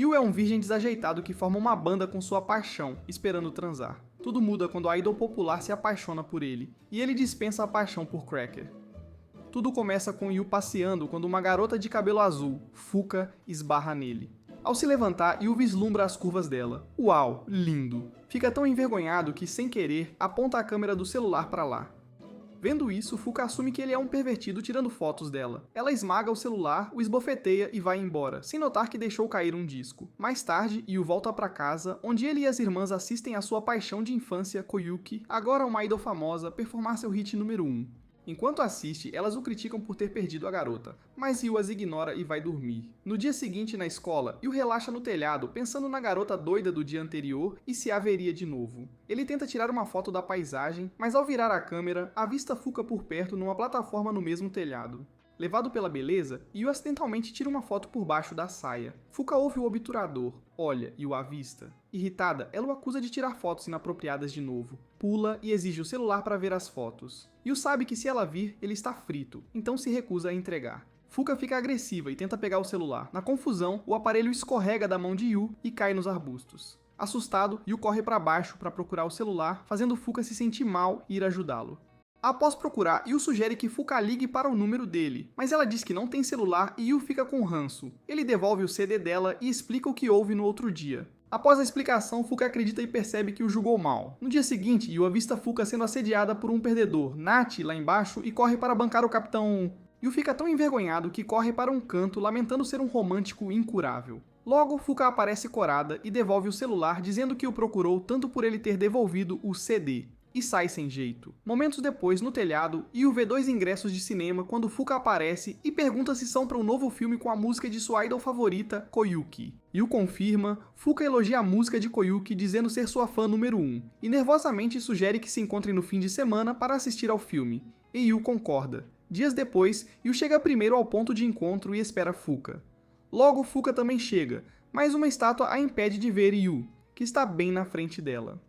Yu é um virgem desajeitado que forma uma banda com sua paixão, esperando transar. Tudo muda quando a idol popular se apaixona por ele, e ele dispensa a paixão por Cracker. Tudo começa com Yu passeando quando uma garota de cabelo azul, Fuka, esbarra nele. Ao se levantar, Yu vislumbra as curvas dela. Uau, lindo! Fica tão envergonhado que, sem querer, aponta a câmera do celular para lá. Vendo isso, Fuka assume que ele é um pervertido tirando fotos dela. Ela esmaga o celular, o esbofeteia e vai embora, sem notar que deixou cair um disco. Mais tarde, Yu volta para casa, onde ele e as irmãs assistem a sua paixão de infância, Koyuki, agora uma idol famosa, performar seu hit número 1. Enquanto assiste, elas o criticam por ter perdido a garota, mas Yu as ignora e vai dormir. No dia seguinte, na escola, Yu relaxa no telhado, pensando na garota doida do dia anterior e se haveria de novo. Ele tenta tirar uma foto da paisagem, mas ao virar a câmera, avista Fuka por perto numa plataforma no mesmo telhado. Levado pela beleza, Yu acidentalmente tira uma foto por baixo da saia. Fuka ouve o obturador, olha e o avista. Irritada, ela o acusa de tirar fotos inapropriadas de novo. Pula e exige o celular para ver as fotos. Yu sabe que se ela vir, ele está frito, então se recusa a entregar. Fuka fica agressiva e tenta pegar o celular. Na confusão, o aparelho escorrega da mão de Yu e cai nos arbustos. Assustado, Yu corre para baixo para procurar o celular, fazendo Fuka se sentir mal e ir ajudá-lo. Após procurar, Yu sugere que Fuka ligue para o número dele, mas ela diz que não tem celular e Yu fica com ranço. Ele devolve o CD dela e explica o que houve no outro dia. Após a explicação, Fuka acredita e percebe que o julgou mal. No dia seguinte, Yu avista Fuka sendo assediada por um perdedor, Nachi, lá embaixo, e corre para bancar o Capitão. Yu fica tão envergonhado que corre para um canto, lamentando ser um romântico incurável. Logo, Fuka aparece corada e devolve o celular, dizendo que o procurou tanto por ele ter devolvido o CD. E sai sem jeito. Momentos depois, no telhado, Yu vê 2 ingressos de cinema quando Fuka aparece e pergunta se são para um novo filme com a música de sua idol favorita, Koyuki. Yu confirma, Fuka elogia a música de Koyuki dizendo ser sua fã número 1, e nervosamente sugere que se encontrem no fim de semana para assistir ao filme. E Yu concorda. Dias depois, Yu chega primeiro ao ponto de encontro e espera Fuka. Logo, Fuka também chega, mas uma estátua a impede de ver Yu, que está bem na frente dela.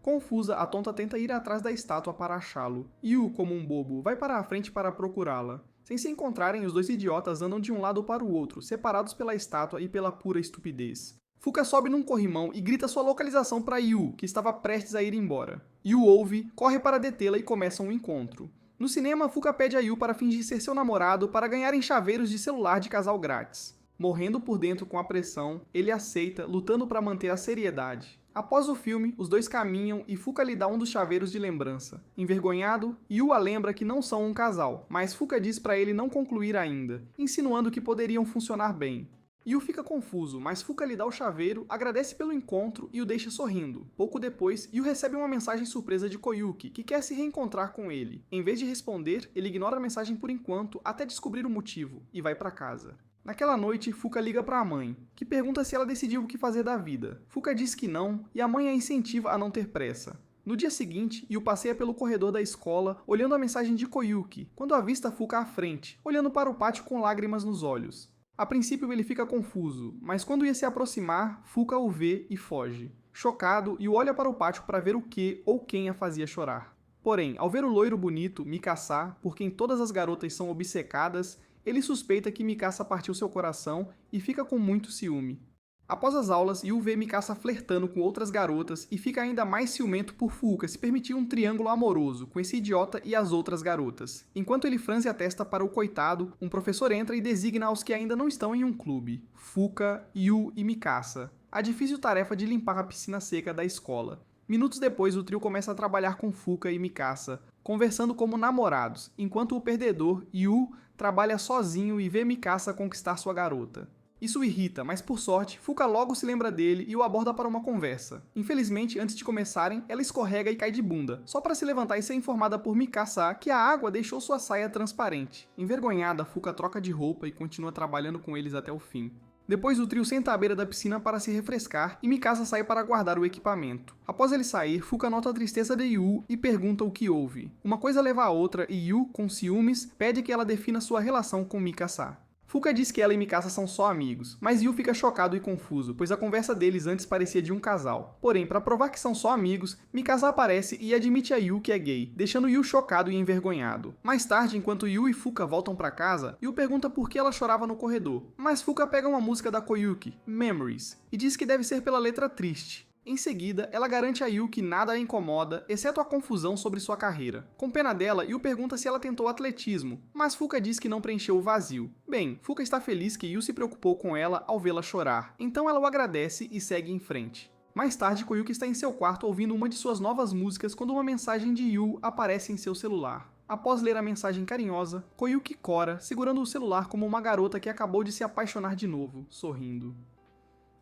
Confusa, a tonta tenta ir atrás da estátua para achá-lo. Yu, como um bobo, vai para a frente para procurá-la. Sem se encontrarem, os 2 idiotas andam de um lado para o outro, separados pela estátua e pela pura estupidez. Fuka sobe num corrimão e grita sua localização para Yu, que estava prestes a ir embora. Yu ouve, corre para detê-la e começa um encontro. No cinema, Fuka pede a Yu para fingir ser seu namorado para ganharem chaveiros de celular de casal grátis. Morrendo por dentro com a pressão, ele aceita, lutando para manter a seriedade. Após o filme, os 2 caminham e Fuka lhe dá um dos chaveiros de lembrança. Envergonhado, Yu a lembra que não são um casal, mas Fuka diz para ele não concluir ainda, insinuando que poderiam funcionar bem. Yu fica confuso, mas Fuka lhe dá o chaveiro, agradece pelo encontro e o deixa sorrindo. Pouco depois, Yu recebe uma mensagem surpresa de Koyuki, que quer se reencontrar com ele. Em vez de responder, ele ignora a mensagem por enquanto até descobrir o motivo e vai para casa. Naquela noite, Fuka liga para a mãe, que pergunta se ela decidiu o que fazer da vida. Fuka diz que não, e a mãe a incentiva a não ter pressa. No dia seguinte, Yu passeia pelo corredor da escola, olhando a mensagem de Koyuki, quando avista Fuka à frente, olhando para o pátio com lágrimas nos olhos. A princípio ele fica confuso, mas quando ia se aproximar, Fuka o vê e foge. Chocado, Yu olha para o pátio para ver o que ou quem a fazia chorar. Porém, ao ver o loiro bonito, Mikasa, por quem todas as garotas são obcecadas, ele suspeita que Mikasa partiu seu coração e fica com muito ciúme. Após as aulas, Yu vê Mikasa flertando com outras garotas e fica ainda mais ciumento por Fuka se permitir um triângulo amoroso com esse idiota e as outras garotas. Enquanto ele franze a testa para o coitado, um professor entra e designa aos que ainda não estão em um clube: Fuka, Yu e Mikasa. A difícil tarefa de limpar a piscina seca da escola. Minutos depois, o trio começa a trabalhar com Fuka e Mikasa, conversando como namorados, enquanto o perdedor, Yu, trabalha sozinho e vê Mikasa conquistar sua garota. Isso o irrita, mas por sorte, Fuka logo se lembra dele e o aborda para uma conversa. Infelizmente, antes de começarem, ela escorrega e cai de bunda, só para se levantar e ser informada por Mikasa que a água deixou sua saia transparente. Envergonhada, Fuka troca de roupa e continua trabalhando com eles até o fim. Depois o trio senta à beira da piscina para se refrescar e Mikasa sai para guardar o equipamento. Após ele sair, Fuka nota a tristeza de Yu e pergunta o que houve. Uma coisa leva a outra e Yu, com ciúmes, pede que ela defina sua relação com Mikasa. Fuka diz que ela e Mikasa são só amigos, mas Yu fica chocado e confuso, pois a conversa deles antes parecia de um casal. Porém, para provar que são só amigos, Mikasa aparece e admite a Yu que é gay, deixando Yu chocado e envergonhado. Mais tarde, enquanto Yu e Fuka voltam para casa, Yu pergunta por que ela chorava no corredor, mas Fuka pega uma música da Koyuki, Memories, e diz que deve ser pela letra triste. Em seguida, ela garante a Yu que nada a incomoda, exceto a confusão sobre sua carreira. Com pena dela, Yu pergunta se ela tentou atletismo, mas Fuka diz que não preencheu o vazio. Bem, Fuka está feliz que Yu se preocupou com ela ao vê-la chorar, então ela o agradece e segue em frente. Mais tarde, Koyuki está em seu quarto ouvindo uma de suas novas músicas quando uma mensagem de Yu aparece em seu celular. Após ler a mensagem carinhosa, Koyuki cora, segurando o celular como uma garota que acabou de se apaixonar de novo, sorrindo.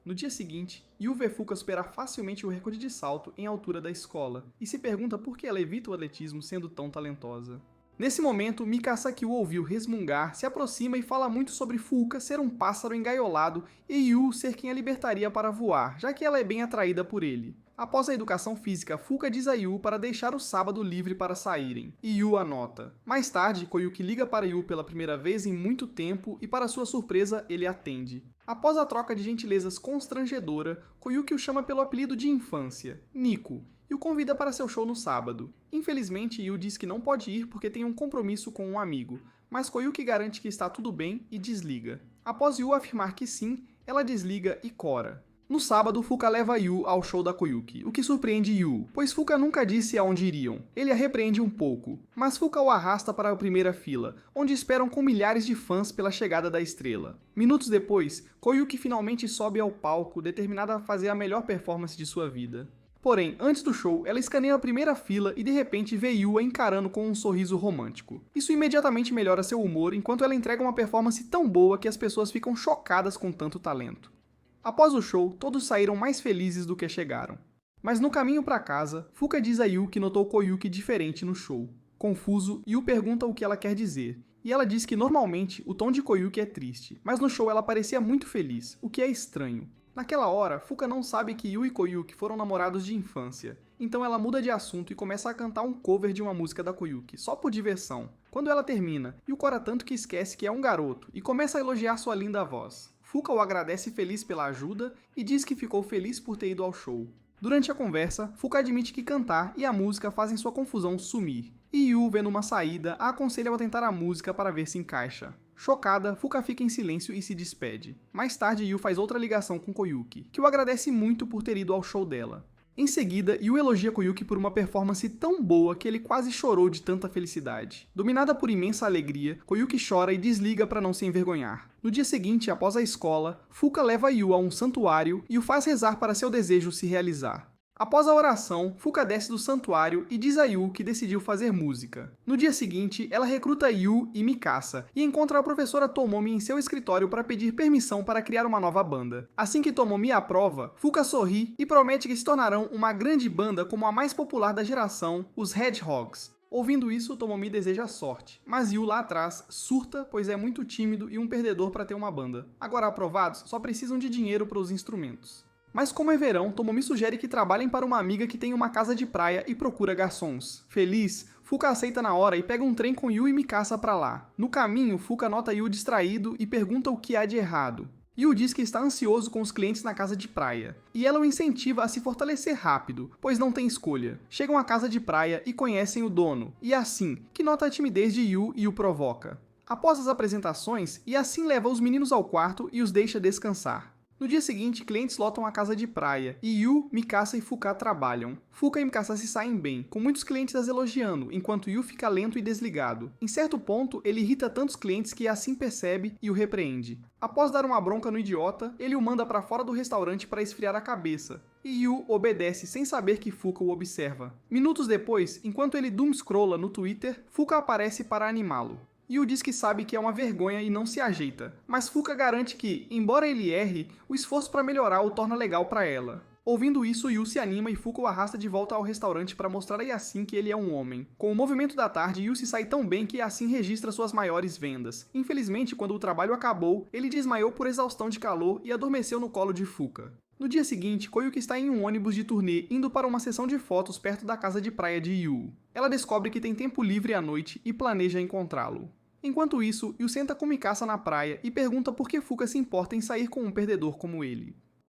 No dia seguinte, Yu vê Fuka superar facilmente o recorde de salto em altura da escola, e se pergunta por que ela evita o atletismo sendo tão talentosa. Nesse momento, Mikasa, que o ouviu resmungar, se aproxima e fala muito sobre Fuka ser um pássaro engaiolado e Yu ser quem a libertaria para voar, já que ela é bem atraída por ele. Após a educação física, Fuka diz a Yu para deixar o sábado livre para saírem, e Yu anota. Mais tarde, Koyuki liga para Yu pela primeira vez em muito tempo e, para sua surpresa, ele atende. Após a troca de gentilezas constrangedora, Koyuki o chama pelo apelido de infância, Nico, e o convida para seu show no sábado. Infelizmente, Yu diz que não pode ir porque tem um compromisso com um amigo, mas Koyuki garante que está tudo bem e desliga. Após Yu afirmar que sim, ela desliga e cora. No sábado, Fuka leva Yu ao show da Koyuki, o que surpreende Yu, pois Fuka nunca disse aonde iriam. Ele a repreende um pouco, mas Fuka o arrasta para a primeira fila, onde esperam com milhares de fãs pela chegada da estrela. Minutos depois, Koyuki finalmente sobe ao palco, determinada a fazer a melhor performance de sua vida. Porém, antes do show, ela escaneia a primeira fila e de repente vê Yu a encarando com um sorriso romântico. Isso imediatamente melhora seu humor enquanto ela entrega uma performance tão boa que as pessoas ficam chocadas com tanto talento. Após o show, todos saíram mais felizes do que chegaram. Mas no caminho para casa, Fuka diz a Yu que notou Koyuki diferente no show. Confuso, Yu pergunta o que ela quer dizer, e ela diz que normalmente o tom de Koyuki é triste, mas no show ela parecia muito feliz, o que é estranho. Naquela hora, Fuka não sabe que Yu e Koyuki foram namorados de infância, então ela muda de assunto e começa a cantar um cover de uma música da Koyuki, só por diversão. Quando ela termina, Yu cora tanto que esquece que é um garoto e começa a elogiar sua linda voz. Fuka o agradece feliz pela ajuda e diz que ficou feliz por ter ido ao show. Durante a conversa, Fuka admite que cantar e a música fazem sua confusão sumir, e Yu, vendo uma saída, a aconselha a tentar a música para ver se encaixa. Chocada, Fuka fica em silêncio e se despede. Mais tarde, Yu faz outra ligação com Koyuki, que o agradece muito por ter ido ao show dela. Em seguida, Yu elogia Koyuki por uma performance tão boa que ele quase chorou de tanta felicidade. Dominada por imensa alegria, Koyuki chora e desliga para não se envergonhar. No dia seguinte, após a escola, Fuka leva Yu a um santuário e o faz rezar para seu desejo se realizar. Após a oração, Fuka desce do santuário e diz a Yu que decidiu fazer música. No dia seguinte, ela recruta Yu e Mikasa e encontra a professora Tomomi em seu escritório para pedir permissão para criar uma nova banda. Assim que Tomomi aprova, Fuka sorri e promete que se tornarão uma grande banda como a mais popular da geração, os Hedgehogs. Ouvindo isso, Tomomi deseja sorte, mas Yu lá atrás surta, pois é muito tímido e um perdedor para ter uma banda. Agora aprovados, só precisam de dinheiro para os instrumentos. Mas como é verão, Tomomi sugere que trabalhem para uma amiga que tem uma casa de praia e procura garçons. Feliz, Fuka aceita na hora e pega um trem com Yu e Mikasa para lá. No caminho, Fuka nota Yu distraído e pergunta o que há de errado. Yu diz que está ansioso com os clientes na casa de praia, e ela o incentiva a se fortalecer rápido, pois não tem escolha. Chegam à casa de praia e conhecem o dono, e assim, que nota a timidez de Yu e o provoca. Após as apresentações, e assim leva os meninos ao quarto e os deixa descansar. No dia seguinte, clientes lotam a casa de praia, e Yu, Mikasa e Fuka trabalham. Fuka e Mikasa se saem bem, com muitos clientes as elogiando, enquanto Yu fica lento e desligado. Em certo ponto, ele irrita tantos clientes que assim percebe e o repreende. Após dar uma bronca no idiota, ele o manda para fora do restaurante para esfriar a cabeça, e Yu obedece sem saber que Fuka o observa. Minutos depois, enquanto ele doomscrolla no Twitter, Fuka aparece para animá-lo. Yu diz que sabe que é uma vergonha e não se ajeita, mas Fuka garante que, embora ele erre, o esforço para melhorar o torna legal para ela. Ouvindo isso, Yu se anima e Fuka o arrasta de volta ao restaurante para mostrar a Yasin que ele é um homem. Com o movimento da tarde, Yu se sai tão bem que Yasin registra suas maiores vendas. Infelizmente, quando o trabalho acabou, ele desmaiou por exaustão de calor e adormeceu no colo de Fuka. No dia seguinte, Koyuki está em um ônibus de turnê indo para uma sessão de fotos perto da casa de praia de Yu. Ela descobre que tem tempo livre à noite e planeja encontrá-lo. Enquanto isso, Yu senta com Mikasa na praia e pergunta por que Fuka se importa em sair com um perdedor como ele.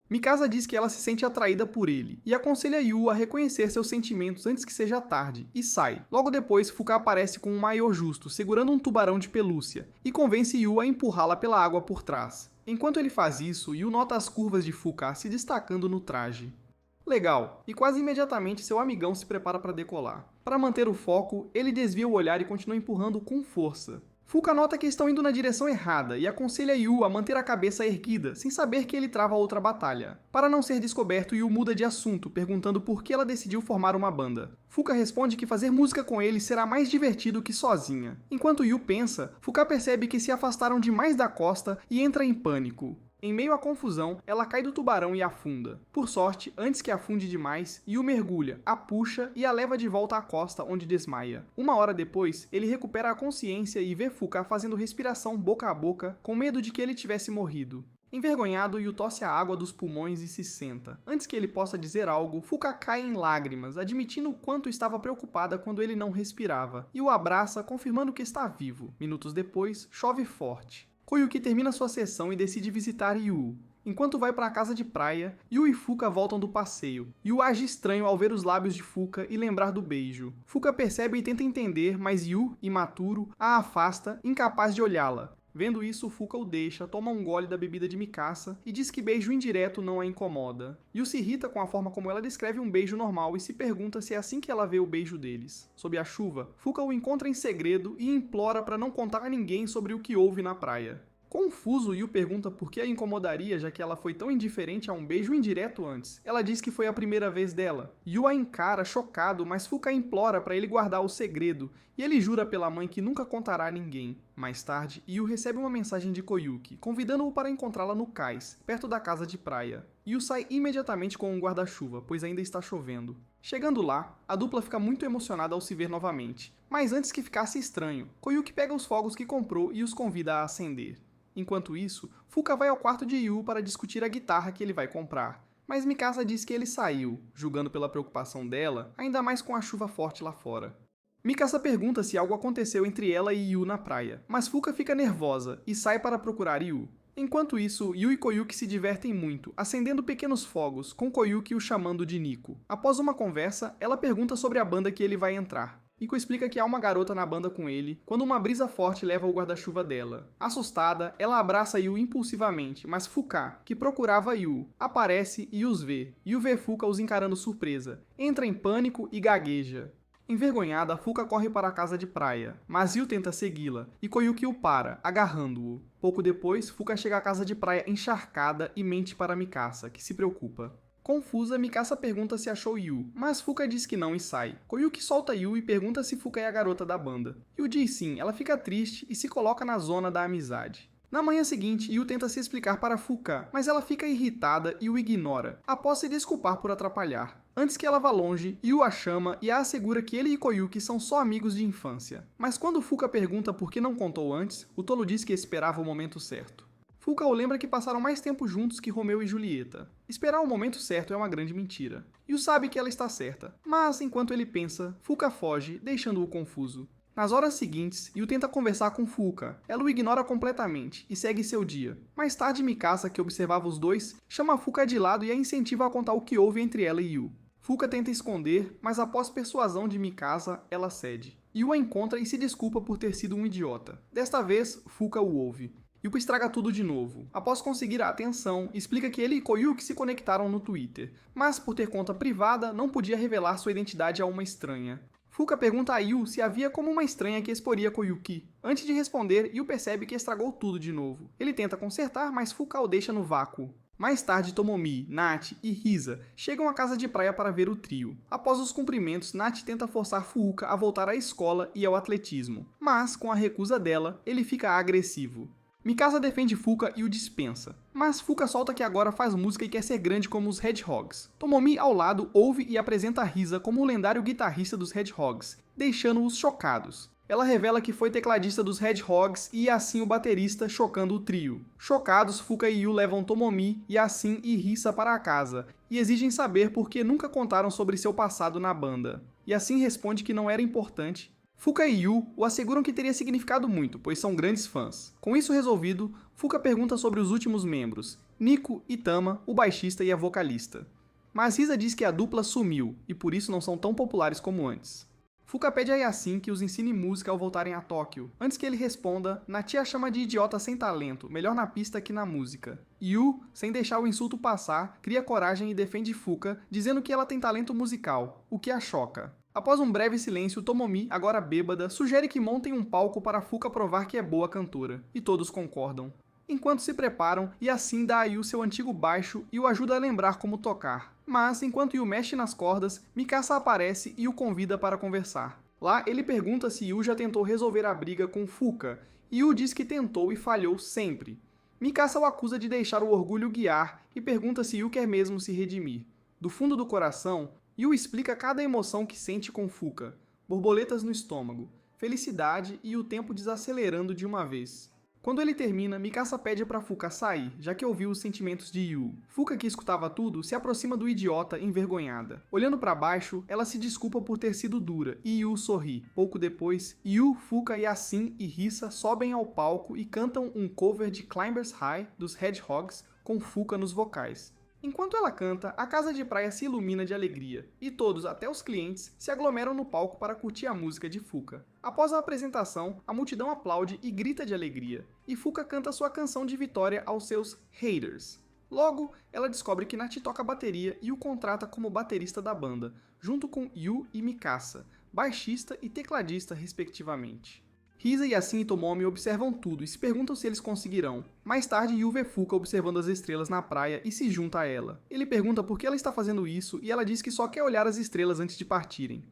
Mikasa diz que ela se sente atraída por ele, e aconselha Yu a reconhecer seus sentimentos antes que seja tarde, e sai. Logo depois, Fuka aparece com um maiô justo, segurando um tubarão de pelúcia, e convence Yu a empurrá-la pela água por trás. Enquanto ele faz isso, Yu nota as curvas de Fuka se destacando no traje. Legal, e quase imediatamente seu amigão se prepara para decolar. Para manter o foco, ele desvia o olhar e continua empurrando com força. Fuka nota que estão indo na direção errada e aconselha Yu a manter a cabeça erguida, sem saber que ele trava outra batalha. Para não ser descoberto, Yu muda de assunto, perguntando por que ela decidiu formar uma banda. Fuka responde que fazer música com ele será mais divertido que sozinha. Enquanto Yu pensa, Fuka percebe que se afastaram demais da costa e entra em pânico. Em meio à confusão, ela cai do tubarão e afunda. Por sorte, antes que afunde demais, Yu mergulha, a puxa e a leva de volta à costa, onde desmaia. Uma hora depois, ele recupera a consciência e vê Fuka fazendo respiração boca a boca, com medo de que ele tivesse morrido. Envergonhado, Yu tosse a água dos pulmões e se senta. Antes que ele possa dizer algo, Fuka cai em lágrimas, admitindo o quanto estava preocupada quando ele não respirava, e o abraça, confirmando que está vivo. Minutos depois, chove forte. Koyuki termina sua sessão e decide visitar Yu. Enquanto vai para a casa de praia, Yu e Fuka voltam do passeio. Yu age estranho ao ver os lábios de Fuka e lembrar do beijo. Fuka percebe e tenta entender, mas Yu, imaturo, a afasta, incapaz de olhá-la. Vendo isso, Fuka o deixa, toma um gole da bebida de Mikasa e diz que beijo indireto não a incomoda. Yu se irrita com a forma como ela descreve um beijo normal e se pergunta se é assim que ela vê o beijo deles. Sob a chuva, Fuka o encontra em segredo e implora para não contar a ninguém sobre o que houve na praia. Confuso, Yu pergunta por que a incomodaria, já que ela foi tão indiferente a um beijo indireto antes. Ela diz que foi a primeira vez dela. Yu a encara, chocado, mas Fuka implora para ele guardar o segredo, e ele jura pela mãe que nunca contará a ninguém. Mais tarde, Yu recebe uma mensagem de Koyuki, convidando-o para encontrá-la no cais, perto da casa de praia. Yu sai imediatamente com um guarda-chuva, pois ainda está chovendo. Chegando lá, a dupla fica muito emocionada ao se ver novamente. Mas antes que ficasse estranho, Koyuki pega os fogos que comprou e os convida a acender. Enquanto isso, Fuka vai ao quarto de Yu para discutir a guitarra que ele vai comprar. Mas Mikasa diz que ele saiu, julgando pela preocupação dela, ainda mais com a chuva forte lá fora. Mikasa pergunta se algo aconteceu entre ela e Yu na praia, mas Fuka fica nervosa e sai para procurar Yu. Enquanto isso, Yu e Koyuki se divertem muito, acendendo pequenos fogos, com Koyuki o chamando de Nico. Após uma conversa, ela pergunta sobre a banda que ele vai entrar. Nico explica que há uma garota na banda com ele, quando uma brisa forte leva o guarda-chuva dela. Assustada, ela abraça Yu impulsivamente, mas Fuka, que procurava Yu, aparece e os vê. Yu vê Fuka os encarando surpresa, entra em pânico e gagueja. Envergonhada, Fuka corre para a casa de praia, mas Yu tenta segui-la, e Koyuki o para, agarrando-o. Pouco depois, Fuka chega à casa de praia encharcada e mente para Mikasa, que se preocupa. Confusa, Mikasa pergunta se achou Yu, mas Fuka diz que não e sai. Koyuki solta Yu e pergunta se Fuka é a garota da banda. Yu diz sim, ela fica triste e se coloca na zona da amizade. Na manhã seguinte, Yu tenta se explicar para Fuka, mas ela fica irritada e o ignora, após se desculpar por atrapalhar. Antes que ela vá longe, Yu a chama e a assegura que ele e Koyuki são só amigos de infância. Mas quando Fuka pergunta por que não contou antes, o tolo diz que esperava o momento certo. Fuka o lembra que passaram mais tempo juntos que Romeu e Julieta. Esperar o momento certo é uma grande mentira. Yu sabe que ela está certa, mas enquanto ele pensa, Fuka foge, deixando-o confuso. Nas horas seguintes, Yu tenta conversar com Fuka. Ela o ignora completamente e segue seu dia. Mais tarde, Mikasa, que observava os dois, chama Fuka de lado e a incentiva a contar o que houve entre ela e Yu. Fuka tenta esconder, mas após persuasão de Mikasa, ela cede. Yu a encontra e se desculpa por ter sido um idiota. Desta vez, Fuka o ouve. Yu estraga tudo de novo. Após conseguir a atenção, explica que ele e Koyuki se conectaram no Twitter, mas por ter conta privada, não podia revelar sua identidade a uma estranha. Fuka pergunta a Yu se havia como uma estranha que exporia Koyuki. Antes de responder, Yu percebe que estragou tudo de novo. Ele tenta consertar, mas Fuka o deixa no vácuo. Mais tarde, Tomomi, Nath e Risa chegam à casa de praia para ver o trio. Após os cumprimentos, Nath tenta forçar Fuka a voltar à escola e ao atletismo, mas com a recusa dela, ele fica agressivo. Mikasa defende Fuka e o dispensa, mas Fuka solta que agora faz música e quer ser grande como os Hedgehogs. Tomomi, ao lado, ouve e apresenta Risa como o lendário guitarrista dos Hedgehogs, deixando-os chocados. Ela revela que foi tecladista dos Hedgehogs e assim o baterista, chocando o trio. Chocados, Fuka e Yu levam Tomomi, Yasin e Risa para a casa, e exigem saber por que nunca contaram sobre seu passado na banda. Yasin responde que não era importante. Fuka e Yu o asseguram que teria significado muito, pois são grandes fãs. Com isso resolvido, Fuka pergunta sobre os últimos membros, Nico e Tama, o baixista e a vocalista. Mas Risa diz que a dupla sumiu, e por isso não são tão populares como antes. Fuka pede a Yasin que os ensine música ao voltarem a Tóquio. Antes que ele responda, Nachi a chama de idiota sem talento, melhor na pista que na música. Yu, sem deixar o insulto passar, cria coragem e defende Fuka, dizendo que ela tem talento musical, o que a choca. Após um breve silêncio, Tomomi, agora bêbada, sugere que montem um palco para Fuka provar que é boa cantora, e todos concordam. Enquanto se preparam, Yasin dá a Yu seu antigo baixo e o ajuda a lembrar como tocar. Mas, enquanto Yu mexe nas cordas, Mikasa aparece e o convida para conversar. Lá, ele pergunta se Yu já tentou resolver a briga com Fuka, e Yu diz que tentou e falhou sempre. Mikasa o acusa de deixar o orgulho guiar e pergunta se Yu quer mesmo se redimir. Do fundo do coração, Yu explica cada emoção que sente com Fuka, borboletas no estômago, felicidade e o tempo desacelerando de uma vez. Quando ele termina, Mikasa pede para Fuka sair, já que ouviu os sentimentos de Yu. Fuka, que escutava tudo, se aproxima do idiota, envergonhada. Olhando para baixo, ela se desculpa por ter sido dura, e Yu sorri. Pouco depois, Yu, Fuka, Yasin e Risa sobem ao palco e cantam um cover de Climbers High, dos Hedgehogs, com Fuka nos vocais. Enquanto ela canta, a casa de praia se ilumina de alegria, e todos, até os clientes, se aglomeram no palco para curtir a música de Fuka. Após a apresentação, a multidão aplaude e grita de alegria, e Fuka canta sua canção de vitória aos seus haters. Logo, ela descobre que Nachi toca bateria e o contrata como baterista da banda, junto com Yu e Mikasa, baixista e tecladista respectivamente. Risa, Yasin e Tomomi observam tudo e se perguntam se eles conseguirão. Mais tarde, Yu vê Fuka observando as estrelas na praia e se junta a ela. Ele pergunta por que ela está fazendo isso e ela diz que só quer olhar as estrelas antes de partirem.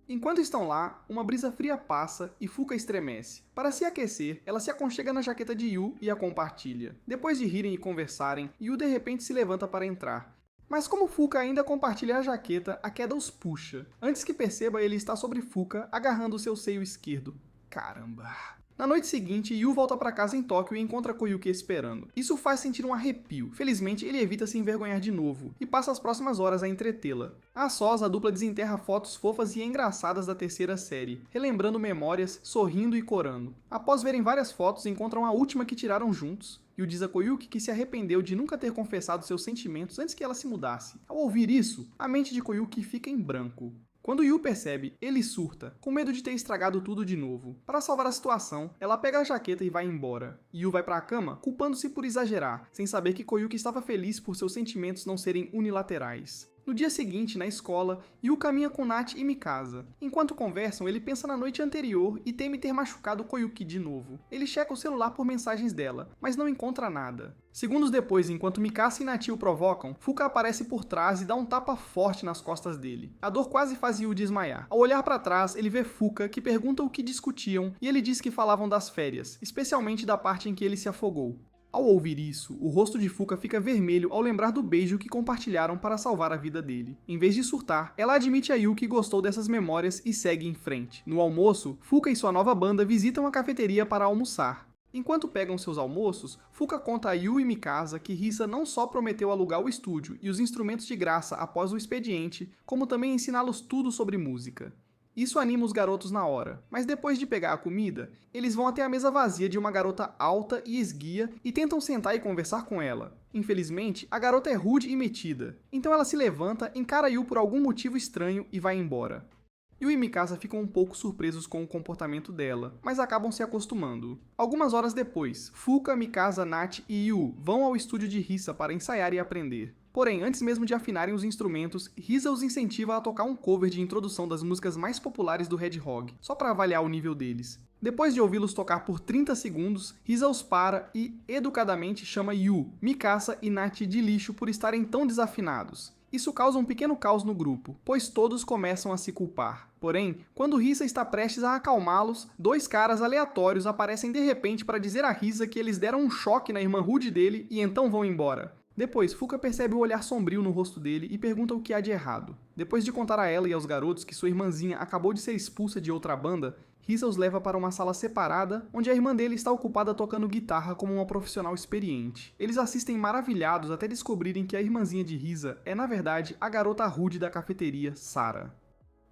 Enquanto estão lá, uma brisa fria passa e Fuka estremece. Para se aquecer, ela se aconchega na jaqueta de Yu e a compartilha. Depois de rirem e conversarem, Yu de repente se levanta para entrar. Mas como Fuka ainda compartilha a jaqueta, a queda os puxa. Antes que perceba, ele está sobre Fuka, agarrando o seu seio esquerdo. Caramba. Na noite seguinte, Yu volta para casa em Tóquio e encontra Koyuki esperando. Isso faz sentir um arrepio. Felizmente, ele evita se envergonhar de novo e passa as próximas horas a entretê-la. A sós, a dupla desenterra fotos fofas e engraçadas da terceira série, relembrando memórias, sorrindo e corando. Após verem várias fotos, encontram a última que tiraram juntos. Yu diz a Koyuki que se arrependeu de nunca ter confessado seus sentimentos antes que ela se mudasse. Ao ouvir isso, a mente de Koyuki fica em branco. Quando Yu percebe, ele surta, com medo de ter estragado tudo de novo. Para salvar a situação, ela pega a jaqueta e vai embora. Yu vai para a cama, culpando-se por exagerar, sem saber que Koyuki estava feliz por seus sentimentos não serem unilaterais. No dia seguinte, na escola, Yu caminha com Nachi e Mikasa. Enquanto conversam, ele pensa na noite anterior e teme ter machucado Koyuki de novo. Ele checa o celular por mensagens dela, mas não encontra nada. Segundos depois, enquanto Mikasa e Nachi o provocam, Fuka aparece por trás e dá um tapa forte nas costas dele. A dor quase faz Yu desmaiar. Ao olhar para trás, ele vê Fuka, que pergunta o que discutiam, e ele diz que falavam das férias, especialmente da parte em que ele se afogou. Ao ouvir isso, o rosto de Fuka fica vermelho ao lembrar do beijo que compartilharam para salvar a vida dele. Em vez de surtar, ela admite a Yu que gostou dessas memórias e segue em frente. No almoço, Fuka e sua nova banda visitam a cafeteria para almoçar. Enquanto pegam seus almoços, Fuka conta a Yu e Mikasa que Risa não só prometeu alugar o estúdio e os instrumentos de graça após o expediente, como também ensiná-los tudo sobre música. Isso anima os garotos na hora, mas depois de pegar a comida, eles vão até a mesa vazia de uma garota alta e esguia e tentam sentar e conversar com ela. Infelizmente, a garota é rude e metida, então ela se levanta, encara Yu por algum motivo estranho e vai embora. Yu e Mikasa ficam um pouco surpresos com o comportamento dela, mas acabam se acostumando. Algumas horas depois, Fuka, Mikasa, Nachi e Yu vão ao estúdio de Risa para ensaiar e aprender. Porém, antes mesmo de afinarem os instrumentos, Risa os incentiva a tocar um cover de introdução das músicas mais populares do Hedgehog, só para avaliar o nível deles. Depois de ouvi-los tocar por 30 segundos, Risa os para e, educadamente, chama Yu, Mikasa e Nachi de lixo por estarem tão desafinados. Isso causa um pequeno caos no grupo, pois todos começam a se culpar. Porém, quando Risa está prestes a acalmá-los, dois caras aleatórios aparecem de repente para dizer a Risa que eles deram um choque na irmã rude dele e então vão embora. Depois, Fuka percebe o olhar sombrio no rosto dele e pergunta o que há de errado. Depois de contar a ela e aos garotos que sua irmãzinha acabou de ser expulsa de outra banda, Risa os leva para uma sala separada, onde a irmã dele está ocupada tocando guitarra como uma profissional experiente. Eles assistem maravilhados até descobrirem que a irmãzinha de Risa é, na verdade, a garota rude da cafeteria, Sarah.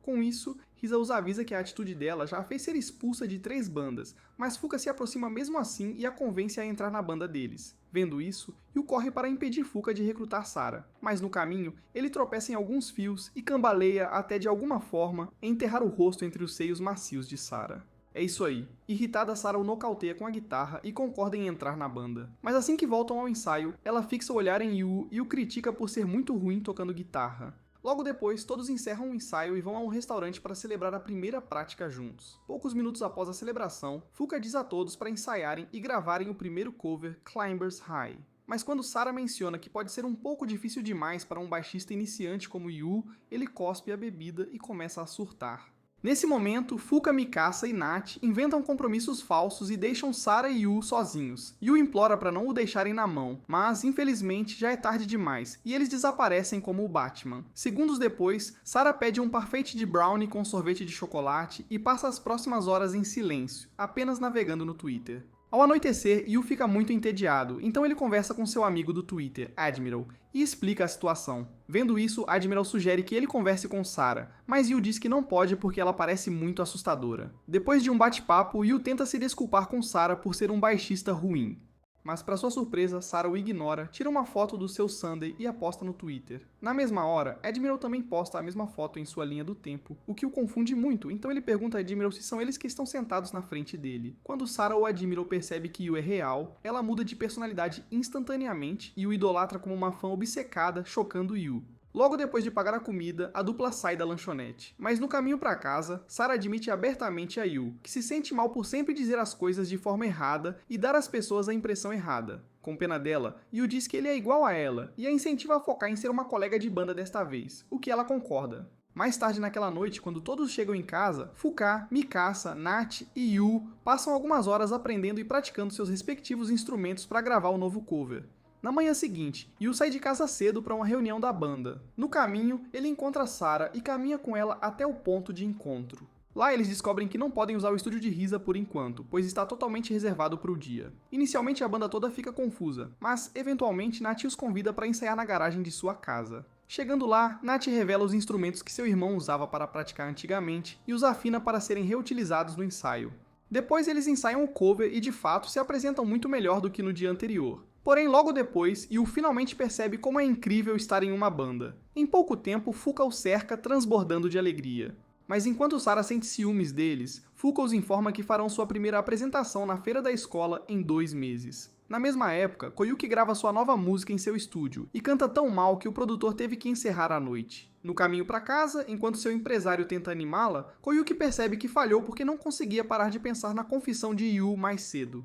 Com isso, Risa os avisa que a atitude dela já a fez ser expulsa de 3 bandas, mas Fuka se aproxima mesmo assim e a convence a entrar na banda deles. Vendo isso, Yu corre para impedir Fuka de recrutar Sarah, mas no caminho, ele tropeça em alguns fios e cambaleia até de alguma forma enterrar o rosto entre os seios macios de Sarah. É isso aí. Irritada, Sarah o nocauteia com a guitarra e concorda em entrar na banda. Mas assim que voltam ao ensaio, ela fixa o olhar em Yu e o critica por ser muito ruim tocando guitarra. Logo depois, todos encerram o ensaio e vão a um restaurante para celebrar a primeira prática juntos. Poucos minutos após a celebração, Fuka diz a todos para ensaiarem e gravarem o primeiro cover, Climbers High. Mas quando Sarah menciona que pode ser um pouco difícil demais para um baixista iniciante como Yu, ele cospe a bebida e começa a surtar. Nesse momento, Fuka, Mikasa e Nath inventam compromissos falsos e deixam Sarah e Yu sozinhos. Yu implora para não o deixarem na mão, mas infelizmente já é tarde demais e eles desaparecem como o Batman. Segundos depois, Sarah pede um parfait de brownie com sorvete de chocolate e passa as próximas horas em silêncio, apenas navegando no Twitter. Ao anoitecer, Yu fica muito entediado, então ele conversa com seu amigo do Twitter, Admiral, e explica a situação. Vendo isso, Admiral sugere que ele converse com Sarah, mas Yu diz que não pode porque ela parece muito assustadora. Depois de um bate-papo, Yu tenta se desculpar com Sarah por ser um baixista ruim. Mas para sua surpresa, Sarah o ignora, tira uma foto do seu Sunday e a posta no Twitter. Na mesma hora, Admiral também posta a mesma foto em sua linha do tempo, o que o confunde muito, então ele pergunta a Admiral se são eles que estão sentados na frente dele. Quando Sarah ou Admiral percebe que Yu é real, ela muda de personalidade instantaneamente e o idolatra como uma fã obcecada, chocando Yu. Logo depois de pagar a comida, a dupla sai da lanchonete. Mas no caminho para casa, Sarah admite abertamente a Yu, que se sente mal por sempre dizer as coisas de forma errada e dar às pessoas a impressão errada. Com pena dela, Yu diz que ele é igual a ela e a incentiva a focar em ser uma colega de banda desta vez, o que ela concorda. Mais tarde naquela noite, quando todos chegam em casa, Fuka, Mikasa, Nath e Yu passam algumas horas aprendendo e praticando seus respectivos instrumentos para gravar o novo cover. Na manhã seguinte, Yu sai de casa cedo para uma reunião da banda. No caminho, ele encontra Sarah e caminha com ela até o ponto de encontro. Lá eles descobrem que não podem usar o estúdio de Risa por enquanto, pois está totalmente reservado para o dia. Inicialmente a banda toda fica confusa, mas eventualmente Nath os convida para ensaiar na garagem de sua casa. Chegando lá, Nath revela os instrumentos que seu irmão usava para praticar antigamente e os afina para serem reutilizados no ensaio. Depois eles ensaiam o cover e de fato se apresentam muito melhor do que no dia anterior. Porém, logo depois, Yu finalmente percebe como é incrível estar em uma banda. Em pouco tempo, Fuka o cerca, transbordando de alegria. Mas enquanto Sarah sente ciúmes deles, Fuka os informa que farão sua primeira apresentação na feira da escola em 2 meses. Na mesma época, Koyuki grava sua nova música em seu estúdio, e canta tão mal que o produtor teve que encerrar a noite. No caminho para casa, enquanto seu empresário tenta animá-la, Koyuki percebe que falhou porque não conseguia parar de pensar na confissão de Yu mais cedo.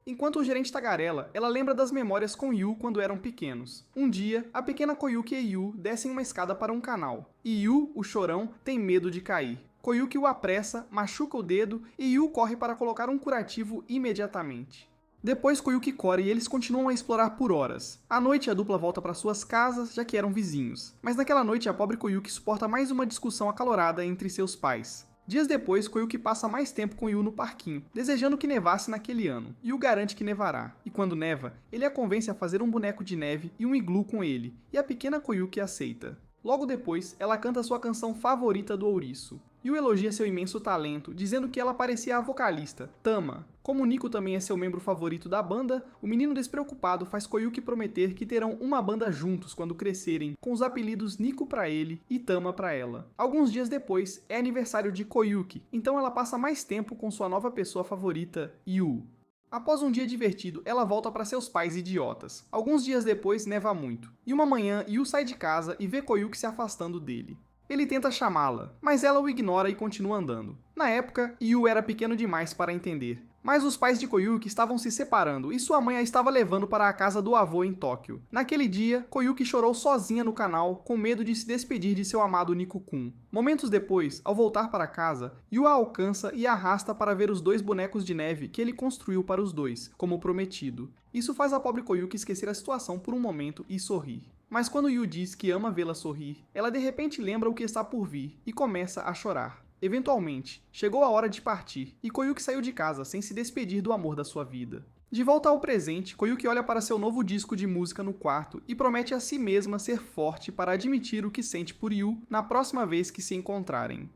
Enquanto o gerente tagarela, ela lembra das memórias com Yu quando eram pequenos. Um dia, a pequena Koyuki e Yu descem uma escada para um canal, e Yu, o chorão, tem medo de cair. Koyuki o apressa, machuca o dedo e Yu corre para colocar um curativo imediatamente. Depois Koyuki corre e eles continuam a explorar por horas. À noite a dupla volta para suas casas, já que eram vizinhos. Mas naquela noite a pobre Koyuki suporta mais uma discussão acalorada entre seus pais. Dias depois, Koyuki passa mais tempo com Yu no parquinho, desejando que nevasse naquele ano. Yu garante que nevará, e quando neva, ele a convence a fazer um boneco de neve e um iglu com ele, e a pequena Koyuki aceita. Logo depois, ela canta sua canção favorita do ouriço. Yu elogia seu imenso talento, dizendo que ela parecia a vocalista, Tama. Como Nico também é seu membro favorito da banda, o menino despreocupado faz Koyuki prometer que terão uma banda juntos quando crescerem, com os apelidos Nico pra ele e Tama pra ela. Alguns dias depois, é aniversário de Koyuki, então ela passa mais tempo com sua nova pessoa favorita, Yu. Após um dia divertido, ela volta para seus pais idiotas. Alguns dias depois, neva muito. E uma manhã, Yu sai de casa e vê Koyuki se afastando dele. Ele tenta chamá-la, mas ela o ignora e continua andando. Na época, Yu era pequeno demais para entender. Mas os pais de Koyuki estavam se separando e sua mãe a estava levando para a casa do avô em Tóquio. Naquele dia, Koyuki chorou sozinha no canal, com medo de se despedir de seu amado Nico-kun. Momentos depois, ao voltar para casa, Yu a alcança e a arrasta para ver os 2 bonecos de neve que ele construiu para os dois, como prometido. Isso faz a pobre Koyuki esquecer a situação por um momento e sorrir. Mas quando Yu diz que ama vê-la sorrir, ela de repente lembra o que está por vir e começa a chorar. Eventualmente, chegou a hora de partir e Koyuki saiu de casa sem se despedir do amor da sua vida. De volta ao presente, Koyuki olha para seu novo disco de música no quarto e promete a si mesma ser forte para admitir o que sente por Yu na próxima vez que se encontrarem.